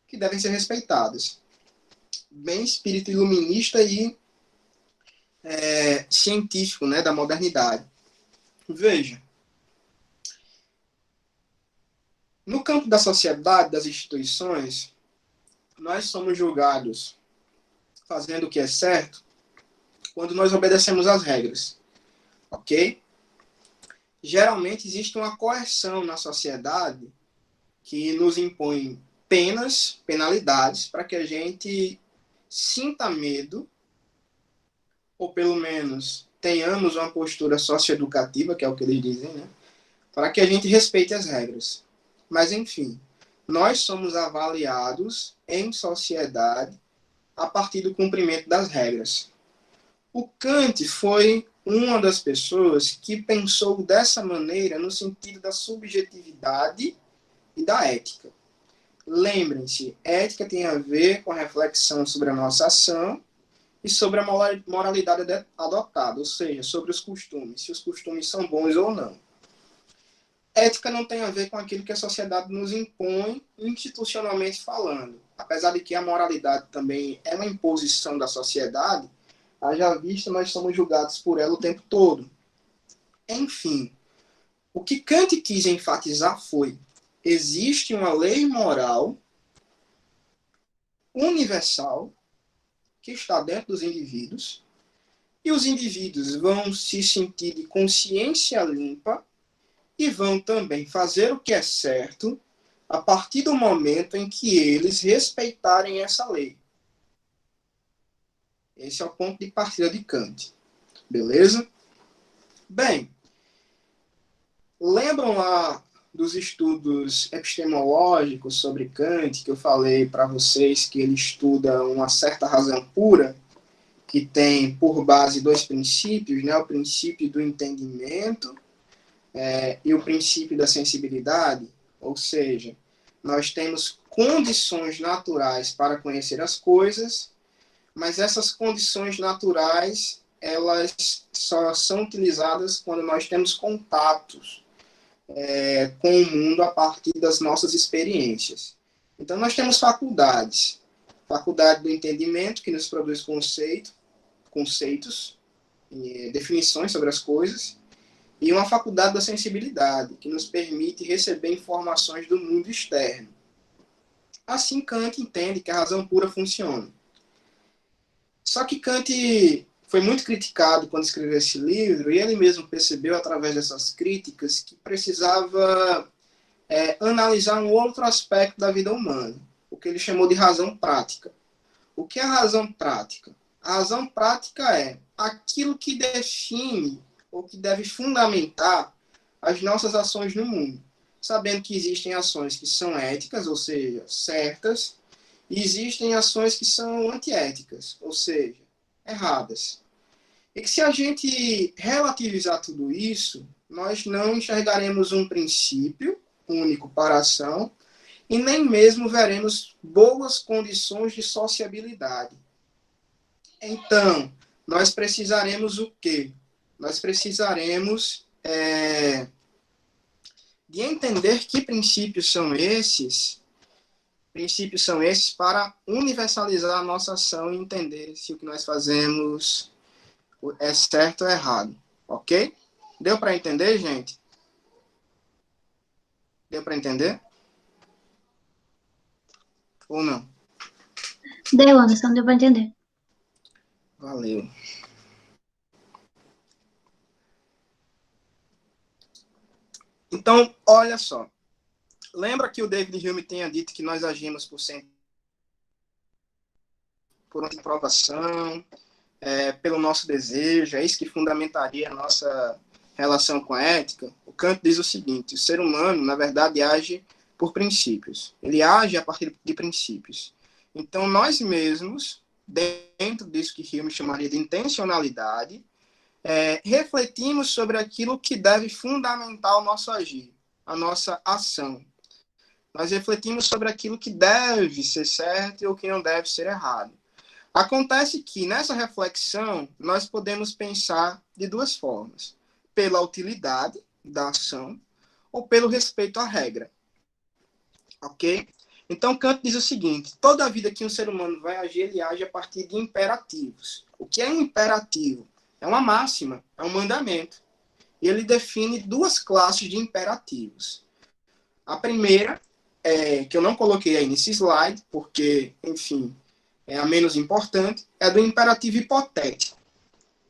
que devem ser respeitadas. Bem espírito iluminista e científico, né, da modernidade. Veja, no campo da sociedade, das instituições, nós somos julgados fazendo o que é certo quando nós obedecemos às regras, ok? Geralmente existe uma coerção na sociedade que nos impõe penas, penalidades, para que a gente sinta medo, ou pelo menos tenhamos uma postura socioeducativa, que é o que eles dizem, né? Para que a gente respeite as regras. Mas, enfim, nós somos avaliados em sociedade a partir do cumprimento das regras. O Kant foi uma das pessoas que pensou dessa maneira no sentido da subjetividade e da ética. Lembrem-se, ética tem a ver com a reflexão sobre a nossa ação e sobre a moralidade adotada, ou seja, sobre os costumes, se os costumes são bons ou não. Ética não tem a ver com aquilo que a sociedade nos impõe institucionalmente falando. Apesar de que a moralidade também é uma imposição da sociedade, haja vista, nós somos julgados por ela o tempo todo. Enfim, o que Kant quis enfatizar foi: existe uma lei moral universal que está dentro dos indivíduos, e os indivíduos vão se sentir de consciência limpa e vão também fazer o que é certo a partir do momento em que eles respeitarem essa lei. Esse é o ponto de partida de Kant. Beleza? Bem, lembram lá dos estudos epistemológicos sobre Kant, que eu falei para vocês que ele estuda uma certa razão pura, que tem por base dois princípios, né? O princípio do entendimento e o princípio da sensibilidade, ou seja, nós temos condições naturais para conhecer as coisas, mas essas condições naturais, elas só são utilizadas quando nós temos contatos com o mundo a partir das nossas experiências. Então, nós temos faculdades. Faculdade do entendimento, que nos produz conceitos, definições sobre as coisas, e uma faculdade da sensibilidade, que nos permite receber informações do mundo externo. Assim, Kant entende que a razão pura funciona. Só que Kant foi muito criticado quando escreveu esse livro, e ele mesmo percebeu, através dessas críticas, que precisava analisar um outro aspecto da vida humana, o que ele chamou de razão prática. O que é a razão prática? A razão prática é aquilo que define ou que deve fundamentar as nossas ações no mundo, sabendo que existem ações que são éticas, ou seja, certas, e existem ações que são antiéticas, ou seja, erradas. E que se a gente relativizar tudo isso, nós não enxergaremos um princípio único para a ação e nem mesmo veremos boas condições de sociabilidade. Então, nós precisaremos o quê? Nós precisaremos de entender que princípios são esses para universalizar a nossa ação e entender se o que nós fazemos é certo ou errado. Ok? Deu para entender, gente? Deu para entender? Ou não? Deu, Anderson, deu para entender. Valeu. Então, olha só. Lembra que o David Hume tenha dito que nós agimos por uma aprovação, pelo nosso desejo, é isso que fundamentaria a nossa relação com a ética? O Kant diz o seguinte: o ser humano, na verdade, age por princípios. Ele age a partir de princípios. Então, nós mesmos, dentro disso que Hume chamaria de intencionalidade, refletimos sobre aquilo que deve fundamentar o nosso agir, a nossa ação. Nós refletimos sobre aquilo que deve ser certo e o que não deve ser errado. Acontece que, nessa reflexão, nós podemos pensar de duas formas: pela utilidade da ação ou pelo respeito à regra. Ok? Então, Kant diz o seguinte: toda a vida que um ser humano vai agir, ele age a partir de imperativos. O que é um imperativo? É uma máxima, é um mandamento. E ele define duas classes de imperativos. A primeira, que eu não coloquei aí nesse slide, porque, enfim, é a menos importante, é do imperativo hipotético.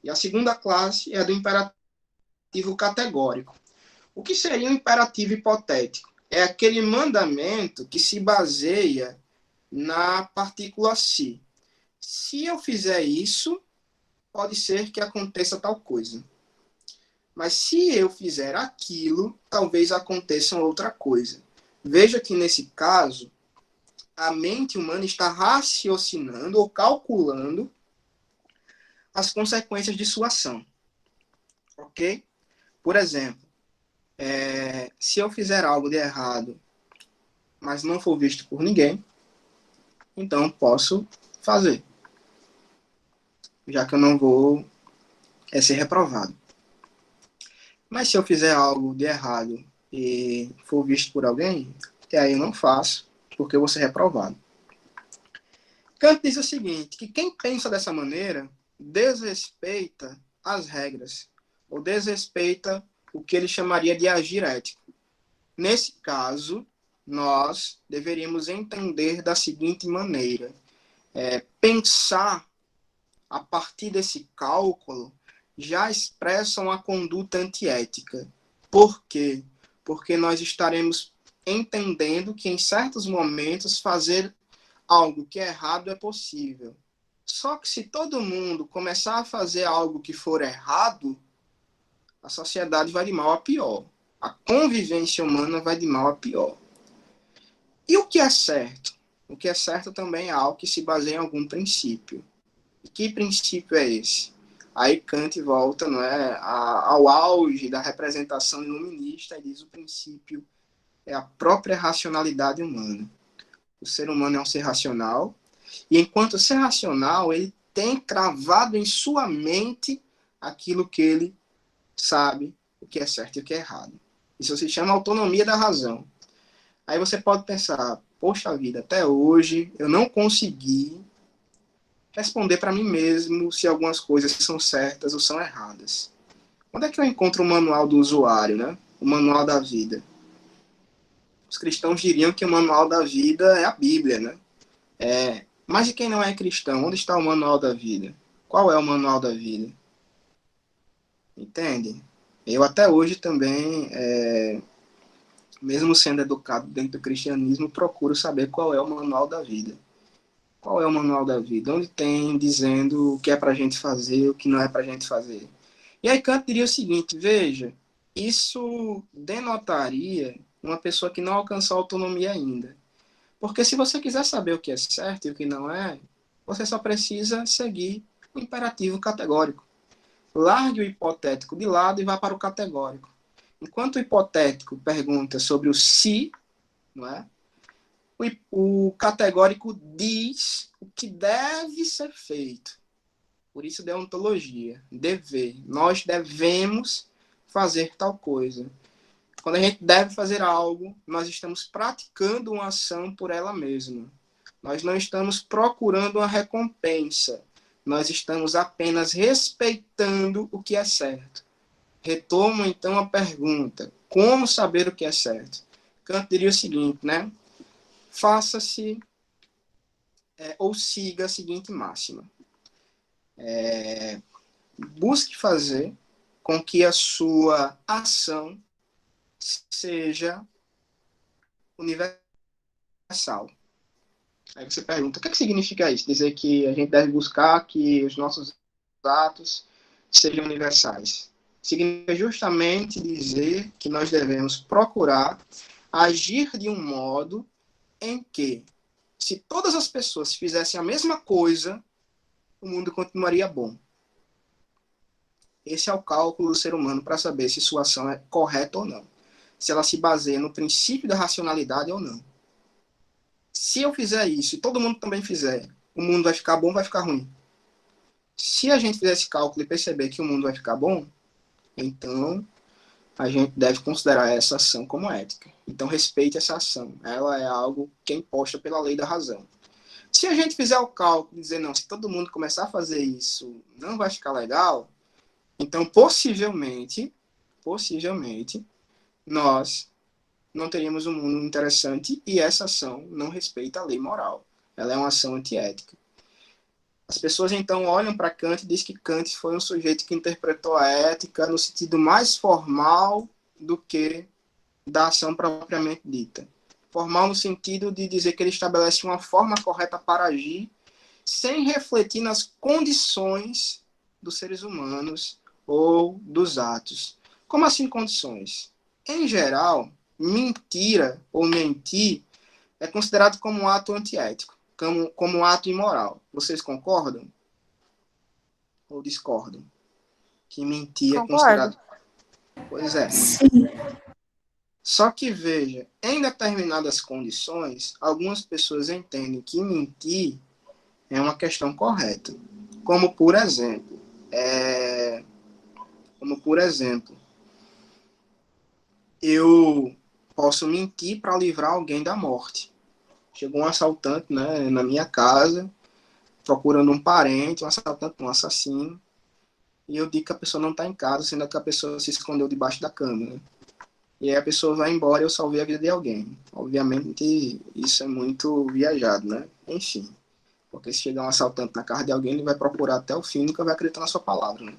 E a segunda classe é do imperativo categórico. O que seria um imperativo hipotético? É aquele mandamento que se baseia na partícula se. Se eu fizer isso, pode ser que aconteça tal coisa. Mas se eu fizer aquilo, talvez aconteça outra coisa. Veja que nesse caso, a mente humana está raciocinando ou calculando as consequências de sua ação. Ok? Por exemplo, se eu fizer algo de errado, mas não for visto por ninguém, então posso fazer, já que eu não vou ser reprovado. Mas se eu fizer algo de errado e for visto por alguém, aí eu não faço, porque eu vou ser reprovado. Kant diz o seguinte, que quem pensa dessa maneira desrespeita as regras, ou desrespeita o que ele chamaria de agir ético. Nesse caso, nós deveríamos entender da seguinte maneira, pensar a partir desse cálculo já expressa uma conduta antiética. Por quê? Porque nós estaremos entendendo que em certos momentos fazer algo que é errado é possível. Só que se todo mundo começar a fazer algo que for errado, a sociedade vai de mal a pior. A convivência humana vai de mal a pior. E o que é certo? O que é certo também é algo que se baseia em algum princípio. E que princípio é esse? Aí Kant volta, não é, ao auge da representação iluminista e diz o princípio é a própria racionalidade humana. O ser humano é um ser racional, e enquanto ser racional, ele tem cravado em sua mente aquilo que ele sabe, o que é certo e o que é errado. Isso se chama autonomia da razão. Aí você pode pensar, poxa vida, até hoje eu não consegui responder para mim mesmo se algumas coisas são certas ou são erradas. Onde é que eu encontro o manual do usuário, né? O manual da vida? Os cristãos diriam que o manual da vida é a Bíblia, né? Mas e quem não é cristão? Onde está o manual da vida? Qual é o manual da vida? Entende? Eu até hoje também, mesmo sendo educado dentro do cristianismo, procuro saber qual é o manual da vida. Qual é o manual da vida? Onde tem dizendo o que é para a gente fazer, o que não é para a gente fazer? E aí Kant diria o seguinte, veja, isso denotaria uma pessoa que não alcançou a autonomia ainda. Porque se você quiser saber o que é certo e o que não é, você só precisa seguir o imperativo categórico. Largue o hipotético de lado e vá para o categórico. Enquanto o hipotético pergunta sobre o se, não é? O categórico diz o que deve ser feito. Por isso, deontologia, dever. Nós devemos fazer tal coisa. Quando a gente deve fazer algo, nós estamos praticando uma ação por ela mesma. Nós não estamos procurando uma recompensa. Nós estamos apenas respeitando o que é certo. Retomo, então, a pergunta. Como saber o que é certo? Kant diria o seguinte, né? Faça-se ou siga a seguinte máxima. Busque fazer com que a sua ação seja universal. Aí você pergunta, o que significa isso? Dizer que a gente deve buscar que os nossos atos sejam universais. Significa justamente dizer que nós devemos procurar agir de um modo em que, se todas as pessoas fizessem a mesma coisa, o mundo continuaria bom. Esse é o cálculo do ser humano para saber se sua ação é correta ou não. Se ela se baseia no princípio da racionalidade ou não. Se eu fizer isso e todo mundo também fizer, o mundo vai ficar bom ou vai ficar ruim? Se a gente fizer esse cálculo e perceber que o mundo vai ficar bom, então a gente deve considerar essa ação como ética. Então respeite essa ação. Ela é algo que é imposta pela lei da razão. Se a gente fizer o cálculo e dizer, não, se todo mundo começar a fazer isso, não vai ficar legal, então possivelmente, nós não teríamos um mundo interessante e essa ação não respeita a lei moral. Ela é uma ação antiética. As pessoas então olham para Kant e dizem que Kant foi um sujeito que interpretou a ética no sentido mais formal do que da ação propriamente dita. Formal no sentido de dizer que ele estabelece uma forma correta para agir sem refletir nas condições dos seres humanos ou dos atos. Como assim condições? Em geral, mentira ou mentir é considerado como um ato antiético, como um ato imoral. Vocês concordam ou discordam? Que mentir é Concordo. considerado... Pois é. Sim. Só que, veja, em determinadas condições, algumas pessoas entendem que mentir é uma questão correta. Como, por exemplo, eu posso mentir para livrar alguém da morte. Chegou um assaltante, né, na minha casa, procurando um parente, um assaltante, um assassino, e eu digo que a pessoa não está em casa, sendo que a pessoa se escondeu debaixo da cama, né? E aí a pessoa vai embora e eu salvei a vida de alguém. Obviamente, isso é muito viajado, né? Enfim, porque se chegar um assaltante na casa de alguém, ele vai procurar até o fim e nunca vai acreditar na sua palavra, né?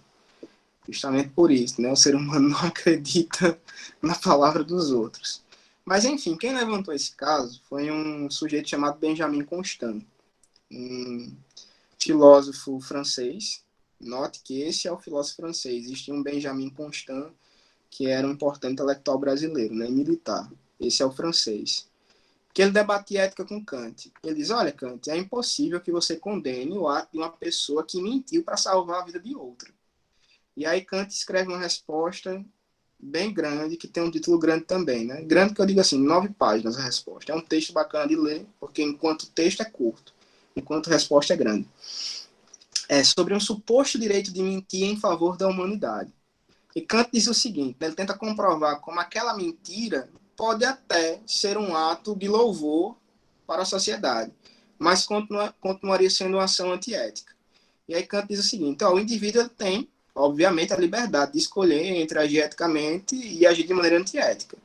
Justamente por isso, né? O ser humano não acredita na palavra dos outros. Mas, enfim, quem levantou esse caso foi um sujeito chamado Benjamin Constant, um filósofo francês. Note que esse é o filósofo francês. Existia um Benjamin Constant, que era um importante intelectual brasileiro, né, militar. Esse é o francês. Que ele debatia ética com Kant. Ele diz, olha, Kant, é impossível que você condene o ato de uma pessoa que mentiu para salvar a vida de outra. E aí Kant escreve uma resposta bem grande, que tem um título grande também, né? Grande que eu digo assim, 9 páginas a resposta. É um texto bacana de ler, porque enquanto o texto é curto, enquanto a resposta é grande. É sobre um suposto direito de mentir em favor da humanidade. E Kant diz o seguinte, né? Ele tenta comprovar como aquela mentira pode até ser um ato de louvor para a sociedade, mas continuaria sendo uma ação antiética. E aí Kant diz o seguinte, ó, o indivíduo ele tem, obviamente, a liberdade de escolher entre agir eticamente e agir de maneira antiética.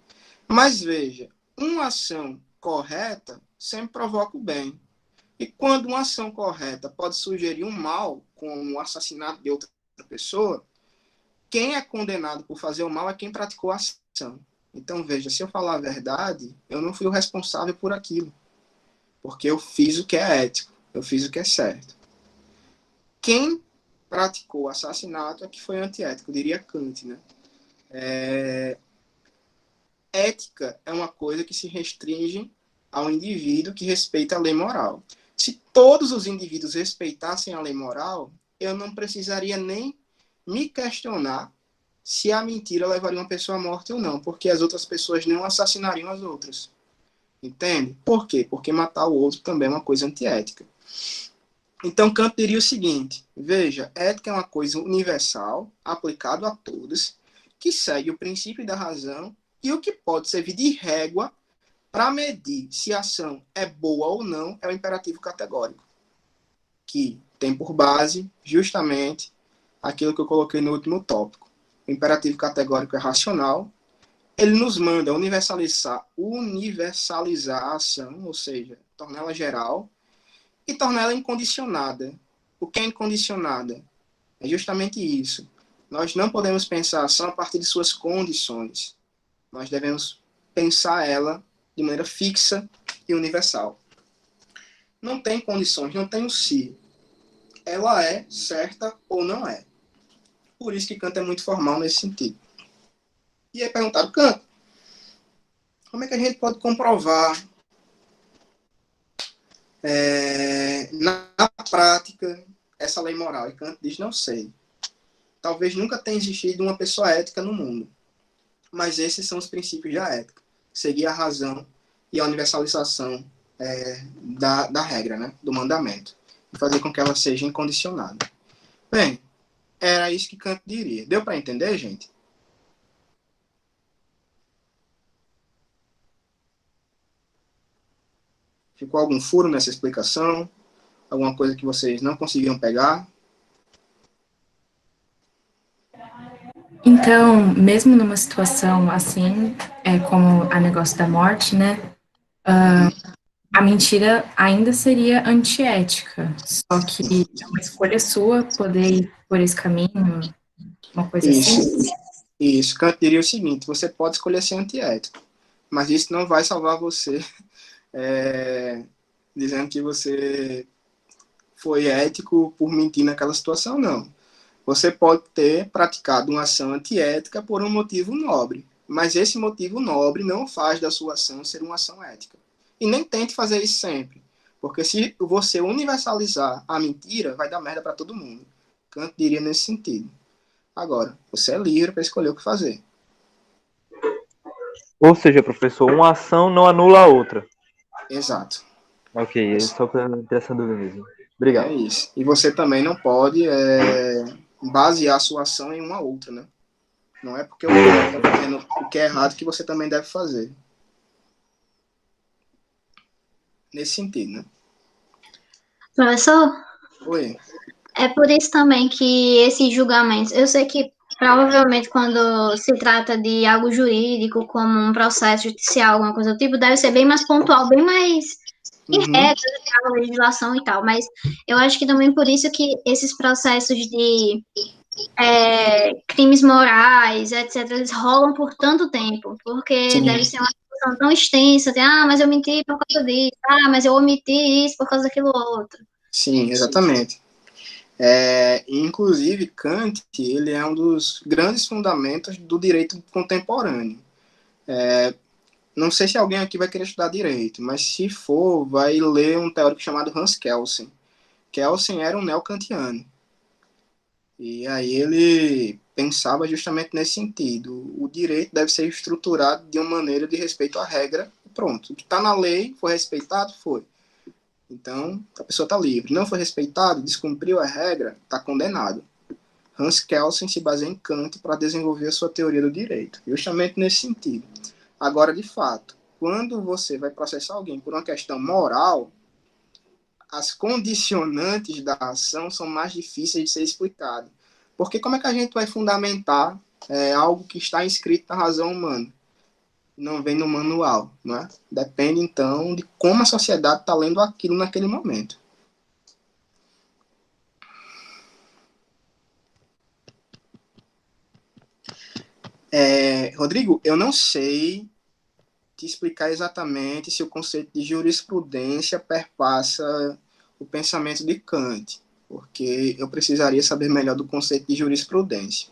Mas veja, uma ação correta sempre provoca o bem. E quando uma ação correta pode sugerir um mal, como o assassinato de outra pessoa, quem é condenado por fazer o mal é quem praticou a ação. Então, veja, se eu falar a verdade, eu não fui o responsável por aquilo, porque eu fiz o que é ético, eu fiz o que é certo. Quem praticou o assassinato é que foi antiético, diria Kant, né? Ética é uma coisa que se restringe ao indivíduo que respeita a lei moral. Se todos os indivíduos respeitassem a lei moral, eu não precisaria nem me questionar se a mentira levaria uma pessoa à morte ou não, porque as outras pessoas não assassinariam as outras. Entende? Por quê? Porque matar o outro também é uma coisa antiética. Então, Kant diria o seguinte, veja, ética é uma coisa universal, aplicada a todos, que segue o princípio da razão e o que pode servir de régua para medir se a ação é boa ou não é o imperativo categórico, que tem por base justamente aquilo que eu coloquei no último tópico. O imperativo categórico é racional, ele nos manda universalizar a ação, ou seja, torná-la geral, e torná-la incondicionada. O que é incondicionada? É justamente isso. Nós não podemos pensar a ação a partir de suas condições. Nós devemos pensar ela de maneira fixa e universal. Não tem condições, não tem o se. Ela é certa ou não é. Por isso que Kant é muito formal nesse sentido. E aí perguntaram, Kant, como é que a gente pode comprovar na prática essa lei moral? E Kant diz, não sei. Talvez nunca tenha existido uma pessoa ética no mundo. Mas esses são os princípios da ética. Seguir a razão e a universalização da regra, né? Do mandamento. E fazer com que ela seja incondicionada. Bem, era isso que Kant diria. Deu para entender, gente? Ficou algum furo nessa explicação? Alguma coisa que vocês não conseguiram pegar? Então, mesmo numa situação assim, como a negócio da morte, né? A mentira ainda seria antiética. Só que é uma escolha sua poder ir por esse caminho, uma coisa Isso. assim. Isso. Kant diria o seguinte, você pode escolher ser antiético, mas isso não vai salvar você dizendo que você foi ético por mentir naquela situação, não. Você pode ter praticado uma ação antiética por um motivo nobre, mas esse motivo nobre não faz da sua ação ser uma ação ética. E nem tente fazer isso sempre, porque se você universalizar a mentira, vai dar merda para todo mundo. Kant diria nesse sentido. Agora, você é livre para escolher o que fazer. Ou seja, professor, uma ação não anula a outra. Exato. Ok, só para ter essa dúvida mesmo. Obrigado. É isso. E você também não pode basear a sua ação em uma outra, né? Não é porque o cara está fazendo o que é errado que você também deve fazer. Nesse sentido, né? Professor, Oi. é por isso também que esses julgamentos, eu sei que provavelmente quando se trata de algo jurídico, como um processo judicial, alguma coisa do tipo, deve ser bem mais pontual, bem mais em Uhum. regras, legislação e tal, mas eu acho que também por isso que esses processos de crimes morais, etc., eles rolam por tanto tempo, porque Sim. deve ser uma discussão tão extensa, de, mas eu menti por causa disso, mas eu omiti isso por causa daquilo outro. Sim, exatamente. Inclusive, Kant, ele é um dos grandes fundamentos do direito contemporâneo. Não sei se alguém aqui vai querer estudar direito, mas se for, vai ler um teórico chamado Hans Kelsen. Kelsen era um neocantiano. E aí ele pensava justamente nesse sentido. O direito deve ser estruturado de uma maneira de respeito à regra. Pronto, o que está na lei foi respeitado? Foi. Então, a pessoa está livre. Não foi respeitado, descumpriu a regra, está condenado. Hans Kelsen se baseia em Kant para desenvolver a sua teoria do direito, justamente nesse sentido. Agora, de fato, quando você vai processar alguém por uma questão moral, as condicionantes da ação são mais difíceis de ser explicadas. Porque como é que a gente vai fundamentar algo que está inscrito na razão humana? Não vem no manual, não é? Depende, então, de como a sociedade está lendo aquilo naquele momento. Rodrigo, eu não sei te explicar exatamente se o conceito de jurisprudência perpassa o pensamento de Kant, porque eu precisaria saber melhor do conceito de jurisprudência.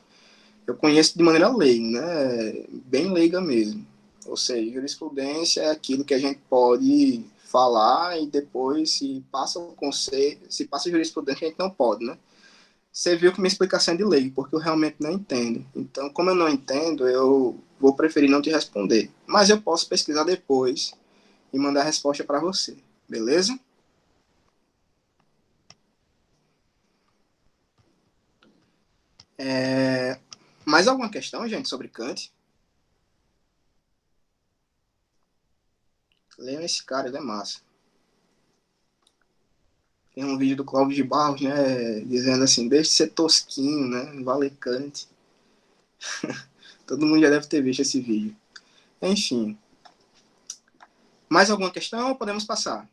Eu conheço de maneira leiga, né? Bem leiga mesmo. Ou seja, jurisprudência é aquilo que a gente pode falar e depois, se passa o conceito, se passa a jurisprudência, a gente não pode, né? Você viu que minha explicação é de leigo, porque eu realmente não entendo. Então, como eu não entendo, eu vou preferir não te responder. Mas eu posso pesquisar depois e mandar a resposta para você. Beleza? Mais alguma questão, gente, sobre Kant? Leiam esse cara, ele é massa. Tem um vídeo do Clóvis de Barros, né, dizendo assim, deixe de ser tosquinho, né, vale Kant. Todo mundo já deve ter visto esse vídeo. Enfim. Mais alguma questão? Podemos passar.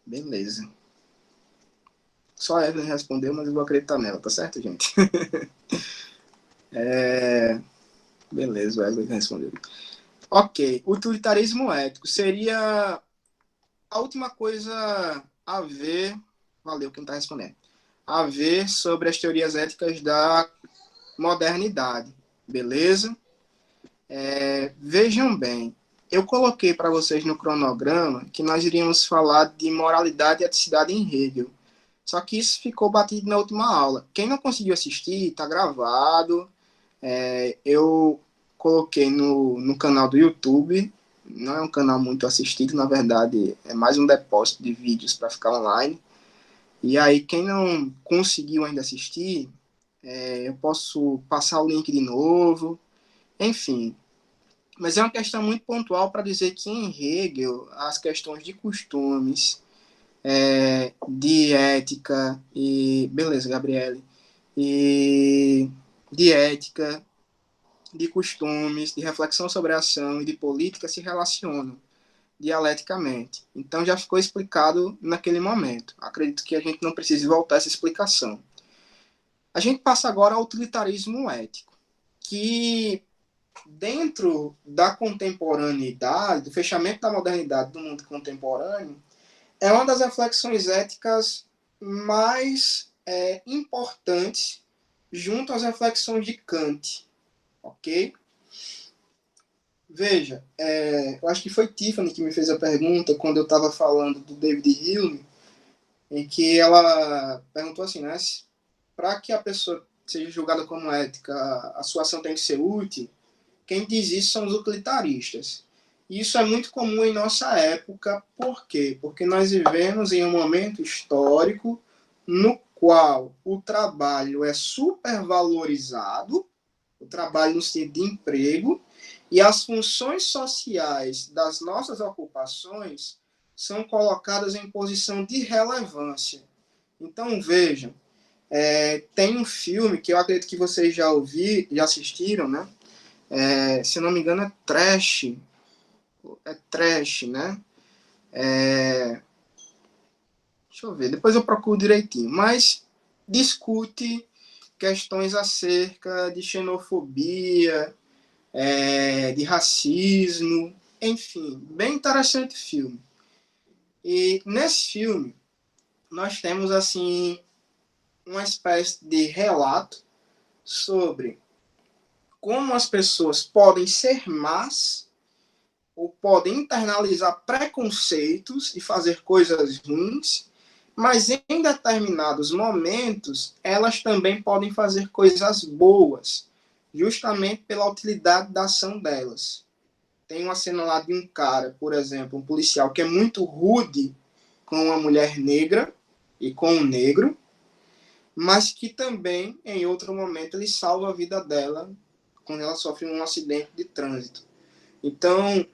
Beleza. Só a Evelyn respondeu, mas eu vou acreditar nela, tá certo, gente? Beleza, o Evelyn respondeu. Ok, utilitarismo ético seria a última coisa a ver, valeu quem está respondendo, a ver sobre as teorias éticas da modernidade, beleza? Vejam bem, eu coloquei para vocês no cronograma que nós iríamos falar de moralidade e eticidade em Hegel. Só que isso ficou batido na última aula. Quem não conseguiu assistir, está gravado. Eu coloquei no canal do YouTube. Não é um canal muito assistido, na verdade, é mais um depósito de vídeos para ficar online. E aí, quem não conseguiu ainda assistir, eu posso passar o link de novo. Enfim, mas é uma questão muito pontual para dizer que em Hegel, as questões de costumes, de ética, e beleza, Gabriele, e de ética, de costumes, de reflexão sobre a ação e de política se relacionam dialeticamente. Então já ficou explicado naquele momento. Acredito que a gente não precise voltar a essa explicação. A gente passa agora ao utilitarismo ético, que dentro da contemporaneidade, do fechamento da modernidade do mundo contemporâneo, é uma das reflexões éticas mais importantes junto às reflexões de Kant, ok? Veja, eu acho que foi Tiffany que me fez a pergunta quando eu estava falando do David Hume, em que ela perguntou assim, né, para que a pessoa seja julgada como ética, a sua ação tem que ser útil. Quem diz isso são os utilitaristas. E isso é muito comum em nossa época. Por quê? Porque nós vivemos em um momento histórico no qual o trabalho é supervalorizado, o trabalho no sentido de emprego, e as funções sociais das nossas ocupações são colocadas em posição de relevância. Então, vejam, tem um filme que eu acredito que vocês já assistiram, né? Se não me engano, é Trash. É Trash, né? Deixa eu ver, depois eu procuro direitinho. Mas discute questões acerca de xenofobia, de racismo, enfim, bem interessante filme. E nesse filme, nós temos, assim, uma espécie de relato sobre como as pessoas podem ser más ou podem internalizar preconceitos e fazer coisas ruins, mas em determinados momentos elas também podem fazer coisas boas, justamente pela utilidade da ação delas. Tem uma cena lá de um cara, por exemplo, um policial que é muito rude com uma mulher negra e com um negro, mas que também, em outro momento, ele salva a vida dela quando ela sofre um acidente de trânsito. Então,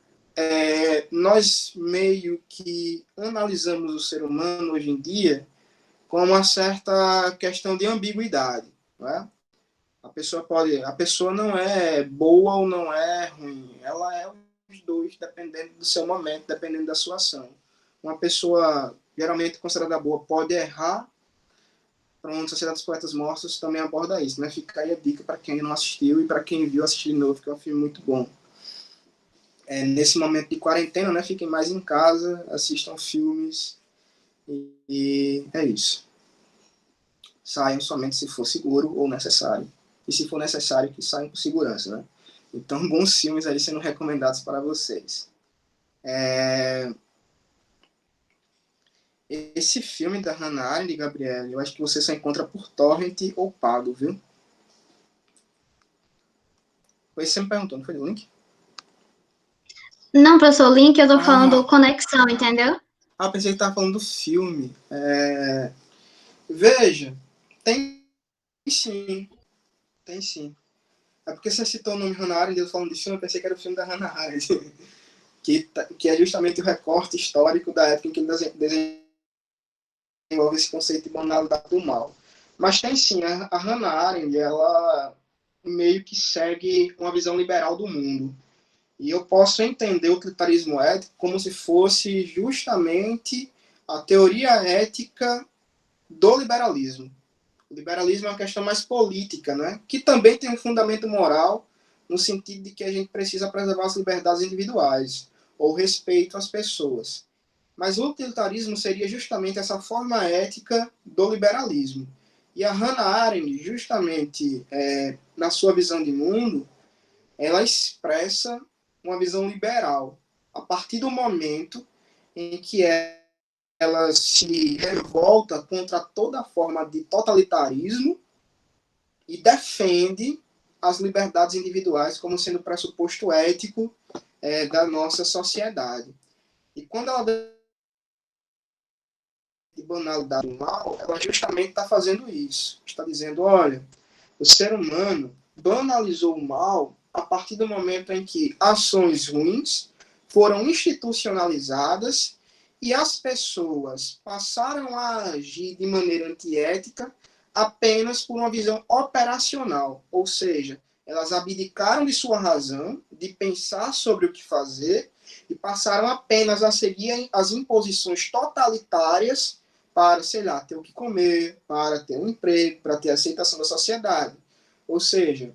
nós meio que analisamos o ser humano hoje em dia com uma certa questão de ambiguidade, não é? A pessoa não é boa ou não é ruim, ela é os dois, dependendo do seu momento, dependendo da sua ação. Uma pessoa geralmente considerada boa pode errar. Pronto, Sociedade dos Poetas Mortos também aborda isso, né? Fica aí a dica para quem não assistiu e para quem viu assistir de novo, que é um filme muito bom. Nesse momento de quarentena, né? Fiquem mais em casa, assistam filmes e é isso. Saiam somente se for seguro ou necessário. E se for necessário, que saiam com segurança, né? Então, bons filmes aí sendo recomendados para vocês. Esse filme da Hannah Arendt, Gabriel, eu acho que você só encontra por torrent ou pago, viu? Foi isso que você me perguntou, não foi o link? Não, professor, link eu tô falando conexão, entendeu? Pensei que estava falando do filme. Veja, tem sim. Tem sim. É porque você citou o nome Hannah Arendt, eu falando de filme, eu pensei que era o filme da Hannah Arendt. que é justamente o recorte histórico da época em que ele desenvolve esse conceito de banalidade do mal. Mas tem sim, a Hannah Arendt, ela meio que segue uma visão liberal do mundo. E eu posso entender o utilitarismo ético como se fosse justamente a teoria ética do liberalismo. O liberalismo é uma questão mais política, né? Que também tem um fundamento moral, no sentido de que a gente precisa preservar as liberdades individuais, ou respeito às pessoas. Mas o utilitarismo seria justamente essa forma ética do liberalismo. E a Hannah Arendt, justamente na sua visão de mundo, ela expressa uma visão liberal. A partir do momento em que ela se revolta contra toda forma de totalitarismo e defende as liberdades individuais como sendo pressuposto ético da nossa sociedade. E quando ela de banalidade do mal, ela justamente está fazendo isso. Está dizendo, olha, o ser humano banalizou o mal a partir do momento em que ações ruins foram institucionalizadas e as pessoas passaram a agir de maneira antiética apenas por uma visão operacional, ou seja, elas abdicaram de sua razão, de pensar sobre o que fazer e passaram apenas a seguir as imposições totalitárias para, sei lá, ter o que comer, para ter um emprego, para ter a aceitação da sociedade. Ou seja,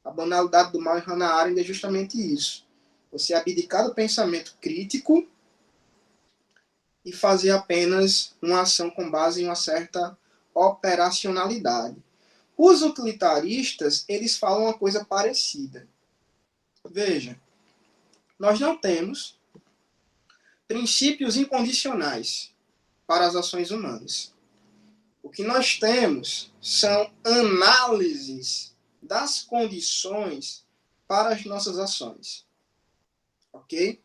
A banalidade do mal em Hannah Arendt é justamente isso. Você abdicar do pensamento crítico e fazer apenas uma ação com base em uma certa operacionalidade. Os utilitaristas, eles falam uma coisa parecida. Veja, nós não temos princípios incondicionais para as ações humanas. O que nós temos são análises das condições para as nossas ações. Ok?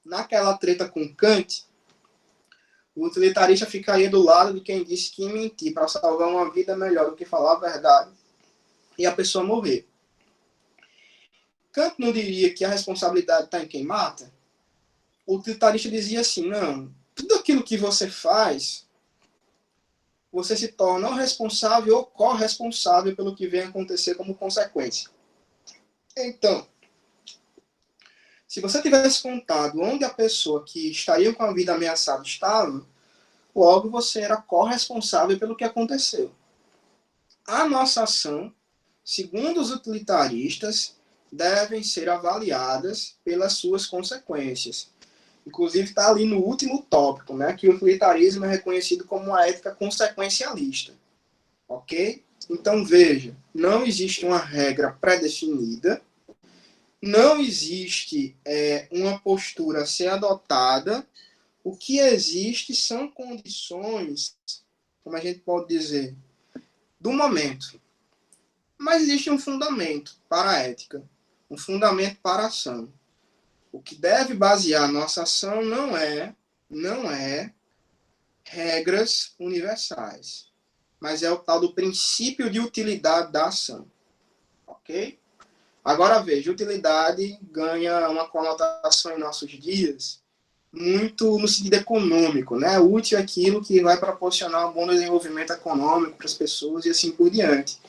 Naquela treta com Kant, o utilitarista ficaria do lado de quem disse que mentir para salvar uma vida é melhor do que falar a verdade e a pessoa morrer. Kant não diria que a responsabilidade está em quem mata? O utilitarista dizia assim, não, tudo aquilo que você faz, você se torna ou responsável ou corresponsável pelo que vem a acontecer como consequência. Então, se você tivesse contado onde a pessoa que estaria com a vida ameaçada estava, logo você era corresponsável pelo que aconteceu. A nossa ação, segundo os utilitaristas, devem ser avaliadas pelas suas consequências. Inclusive está ali no último tópico, né, que o utilitarismo é reconhecido como uma ética consequencialista. Ok? Então veja, não existe uma regra pré-definida, não existe uma postura a ser adotada. O que existe são condições, como a gente pode dizer, do momento. Mas existe um fundamento para a ética, um fundamento para a ação. O que deve basear a nossa ação não é regras universais, mas é o tal do princípio de utilidade da ação. Ok? Agora veja, utilidade ganha uma conotação em nossos dias muito no sentido econômico, né? Útil é aquilo que vai proporcionar um bom desenvolvimento econômico para as pessoas e assim por diante.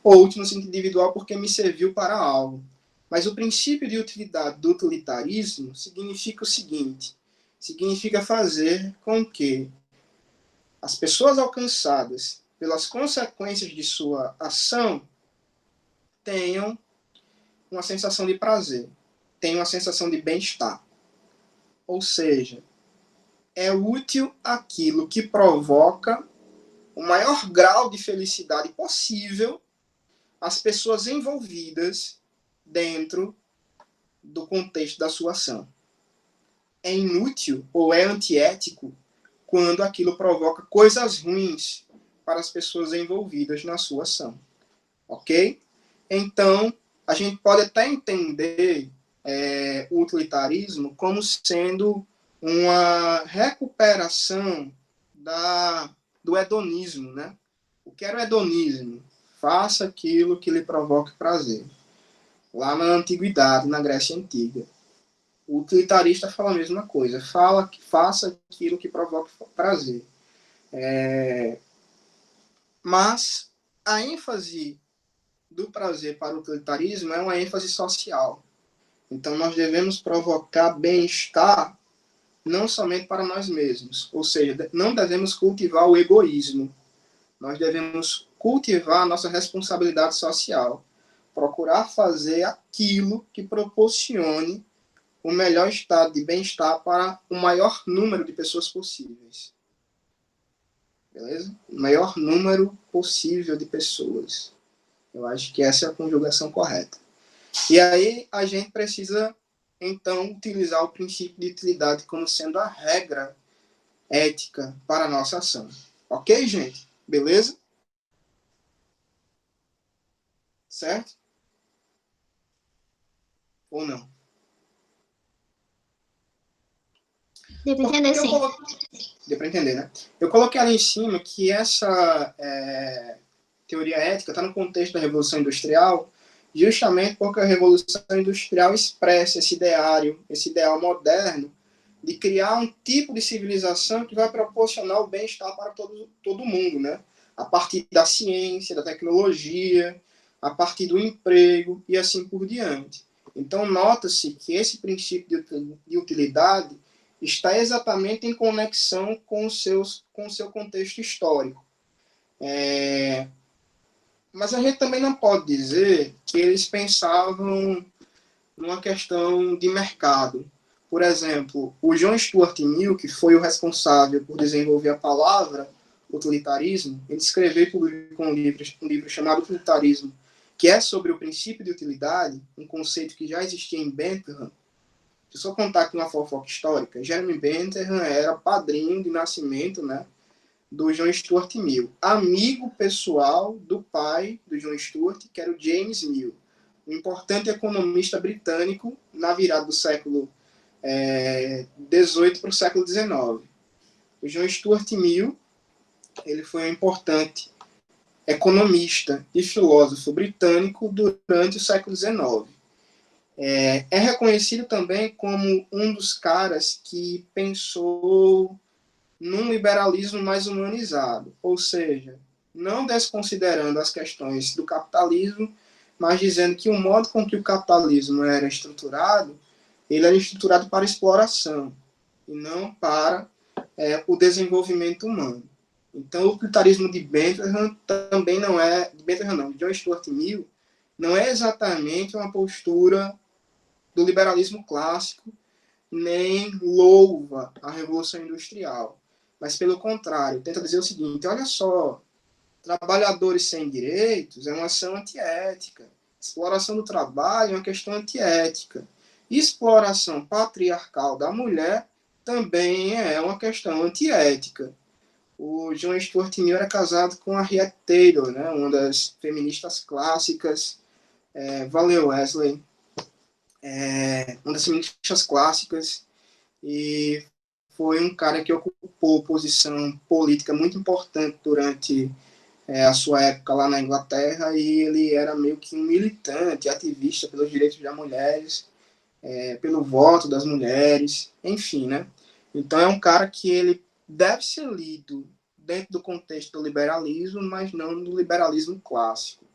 Ou útil no sentido individual porque me serviu para algo. Mas o princípio de utilidade do utilitarismo significa o seguinte, significa fazer com que as pessoas alcançadas pelas consequências de sua ação tenham uma sensação de prazer, tenham uma sensação de bem-estar. Ou seja, é útil aquilo que provoca o maior grau de felicidade possível às pessoas envolvidas dentro do contexto da sua ação. É inútil ou é antiético quando aquilo provoca coisas ruins para as pessoas envolvidas na sua ação. Ok? Então, a gente pode até entender o utilitarismo como sendo uma recuperação do hedonismo, né? O que era o hedonismo? Faça aquilo que lhe provoque prazer. Lá na antiguidade, na Grécia Antiga. O utilitarista fala a mesma coisa. Faça aquilo que provoque prazer. Mas a ênfase do prazer para o utilitarismo é uma ênfase social. Então nós devemos provocar bem-estar não somente para nós mesmos. Ou seja, não devemos cultivar o egoísmo. Nós devemos cultivar a nossa responsabilidade social. Procurar fazer aquilo que proporcione o melhor estado de bem-estar para o maior número de pessoas possíveis. Beleza? O maior número possível de pessoas. Eu acho que essa é a conjugação correta. E aí a gente precisa, então, utilizar o princípio de utilidade como sendo a regra ética para a nossa ação. Ok, gente? Beleza? Certo? Ou não? Deu pra entender, sim. Deu para entender, né? Eu coloquei ali em cima que essa teoria ética está no contexto da Revolução Industrial, justamente porque a Revolução Industrial expressa esse ideal moderno de criar um tipo de civilização que vai proporcionar o bem-estar para todo mundo, né? A partir da ciência, da tecnologia, a partir do emprego e assim por diante. Então, nota-se que esse princípio de utilidade está exatamente em conexão com o seu contexto histórico. Mas a gente também não pode dizer que eles pensavam numa questão de mercado. Por exemplo, o John Stuart Mill, que foi o responsável por desenvolver a palavra utilitarismo, ele escreveu e publicou um livro chamado Utilitarismo, que é sobre o princípio de utilidade, um conceito que já existia em Bentham. Se eu só contar aqui uma fofoca histórica, Jeremy Bentham era padrinho de nascimento, né, do John Stuart Mill, amigo pessoal do pai do John Stuart, que era o James Mill, um importante economista britânico na virada do século XVIII para o século XIX. O John Stuart Mill, ele foi um importante economista e filósofo britânico durante o século XIX. É reconhecido também como um dos caras que pensou num liberalismo mais humanizado, ou seja, não desconsiderando as questões do capitalismo, mas dizendo que o modo com que o capitalismo era estruturado, ele era estruturado para exploração e não para o desenvolvimento humano. Então, o utilitarismo de Bentham também não é, de Bentham não, de John Stuart Mill, não é exatamente uma postura do liberalismo clássico, nem louva a Revolução Industrial. Mas, pelo contrário, tenta dizer o seguinte, olha só, trabalhadores sem direitos é uma ação antiética. Exploração do trabalho é uma questão antiética. Exploração patriarcal da mulher também é uma questão antiética. O John Stuart Mill era casado com a Harriet Taylor, né, uma das feministas clássicas, Valeu Wesley, uma das feministas clássicas, e foi um cara que ocupou posição política muito importante durante a sua época lá na Inglaterra, e ele era meio que um militante, ativista pelos direitos das mulheres, pelo voto das mulheres, enfim, né? Então é um cara que ele deve ser lido dentro do contexto do liberalismo, mas não do liberalismo clássico,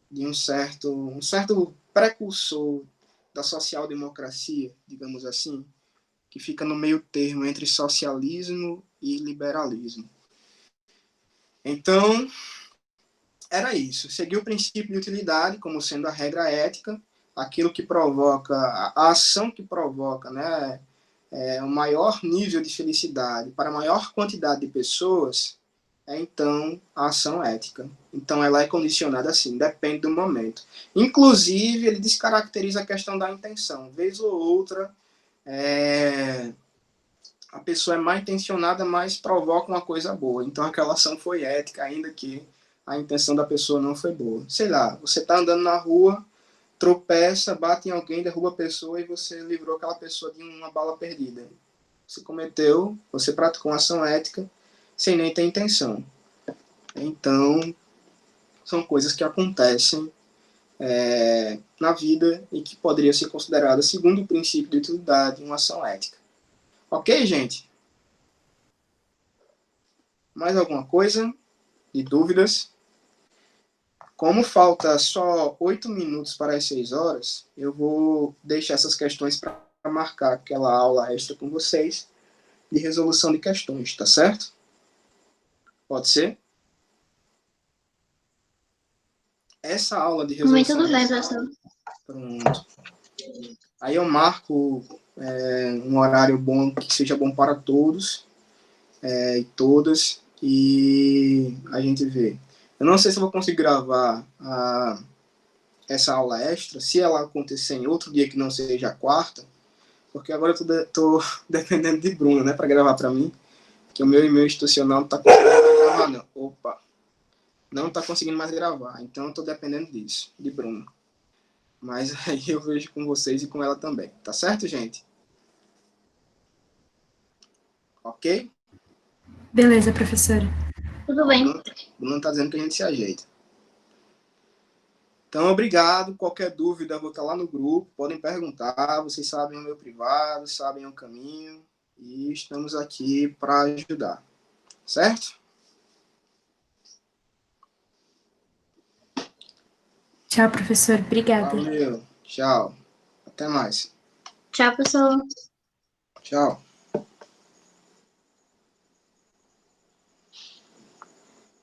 de um certo precursor da social-democracia, digamos assim, que fica no meio termo entre socialismo e liberalismo. Então, era isso. Seguir o princípio de utilidade como sendo a regra ética, aquilo que provoca, a ação que provoca, né, o maior nível de felicidade para a maior quantidade de pessoas, então a ação ética. Então ela é condicionada assim, depende do momento. Inclusive, ele descaracteriza a questão da intenção. Vez ou outra, a pessoa é mal intencionada, mas provoca uma coisa boa. Então aquela ação foi ética, ainda que a intenção da pessoa não foi boa. Sei lá, você está andando na rua, tropeça, bate em alguém, derruba a pessoa e você livrou aquela pessoa de uma bala perdida. Você praticou uma ação ética sem nem ter intenção. Então, são coisas que acontecem na vida e que poderiam ser consideradas, segundo o princípio de utilidade, uma ação ética. Ok, gente? Mais alguma coisa? De dúvidas? Como falta só 8 minutos para as 6 horas, eu vou deixar essas questões para marcar aquela aula extra com vocês de resolução de questões, tá certo? Pode ser? Essa aula de resolução... Muito tudo bem, professor. Pronto. Aí eu marco um horário bom, que seja bom para todos e todas, e a gente vê. Eu não sei se eu vou conseguir gravar essa aula extra, se ela acontecer em outro dia que não seja a quarta, porque agora eu tô dependendo de Bruno, né, para gravar para mim, que o meu e-mail institucional não está conseguindo mais gravar, não. Opa! Não está conseguindo mais gravar, então eu tô dependendo disso, de Bruno. Mas aí eu vejo com vocês e com ela também. Tá certo, gente? Ok? Beleza, professora. Tudo bem. Bruno tá dizendo que a gente se ajeita. Então, obrigado. Qualquer dúvida, eu vou estar lá no grupo. Podem perguntar. Vocês sabem o meu privado, sabem o caminho. E estamos aqui para ajudar. Certo? Tchau, professor. Obrigada. Valeu. Tchau. Até mais. Tchau, pessoal. Tchau.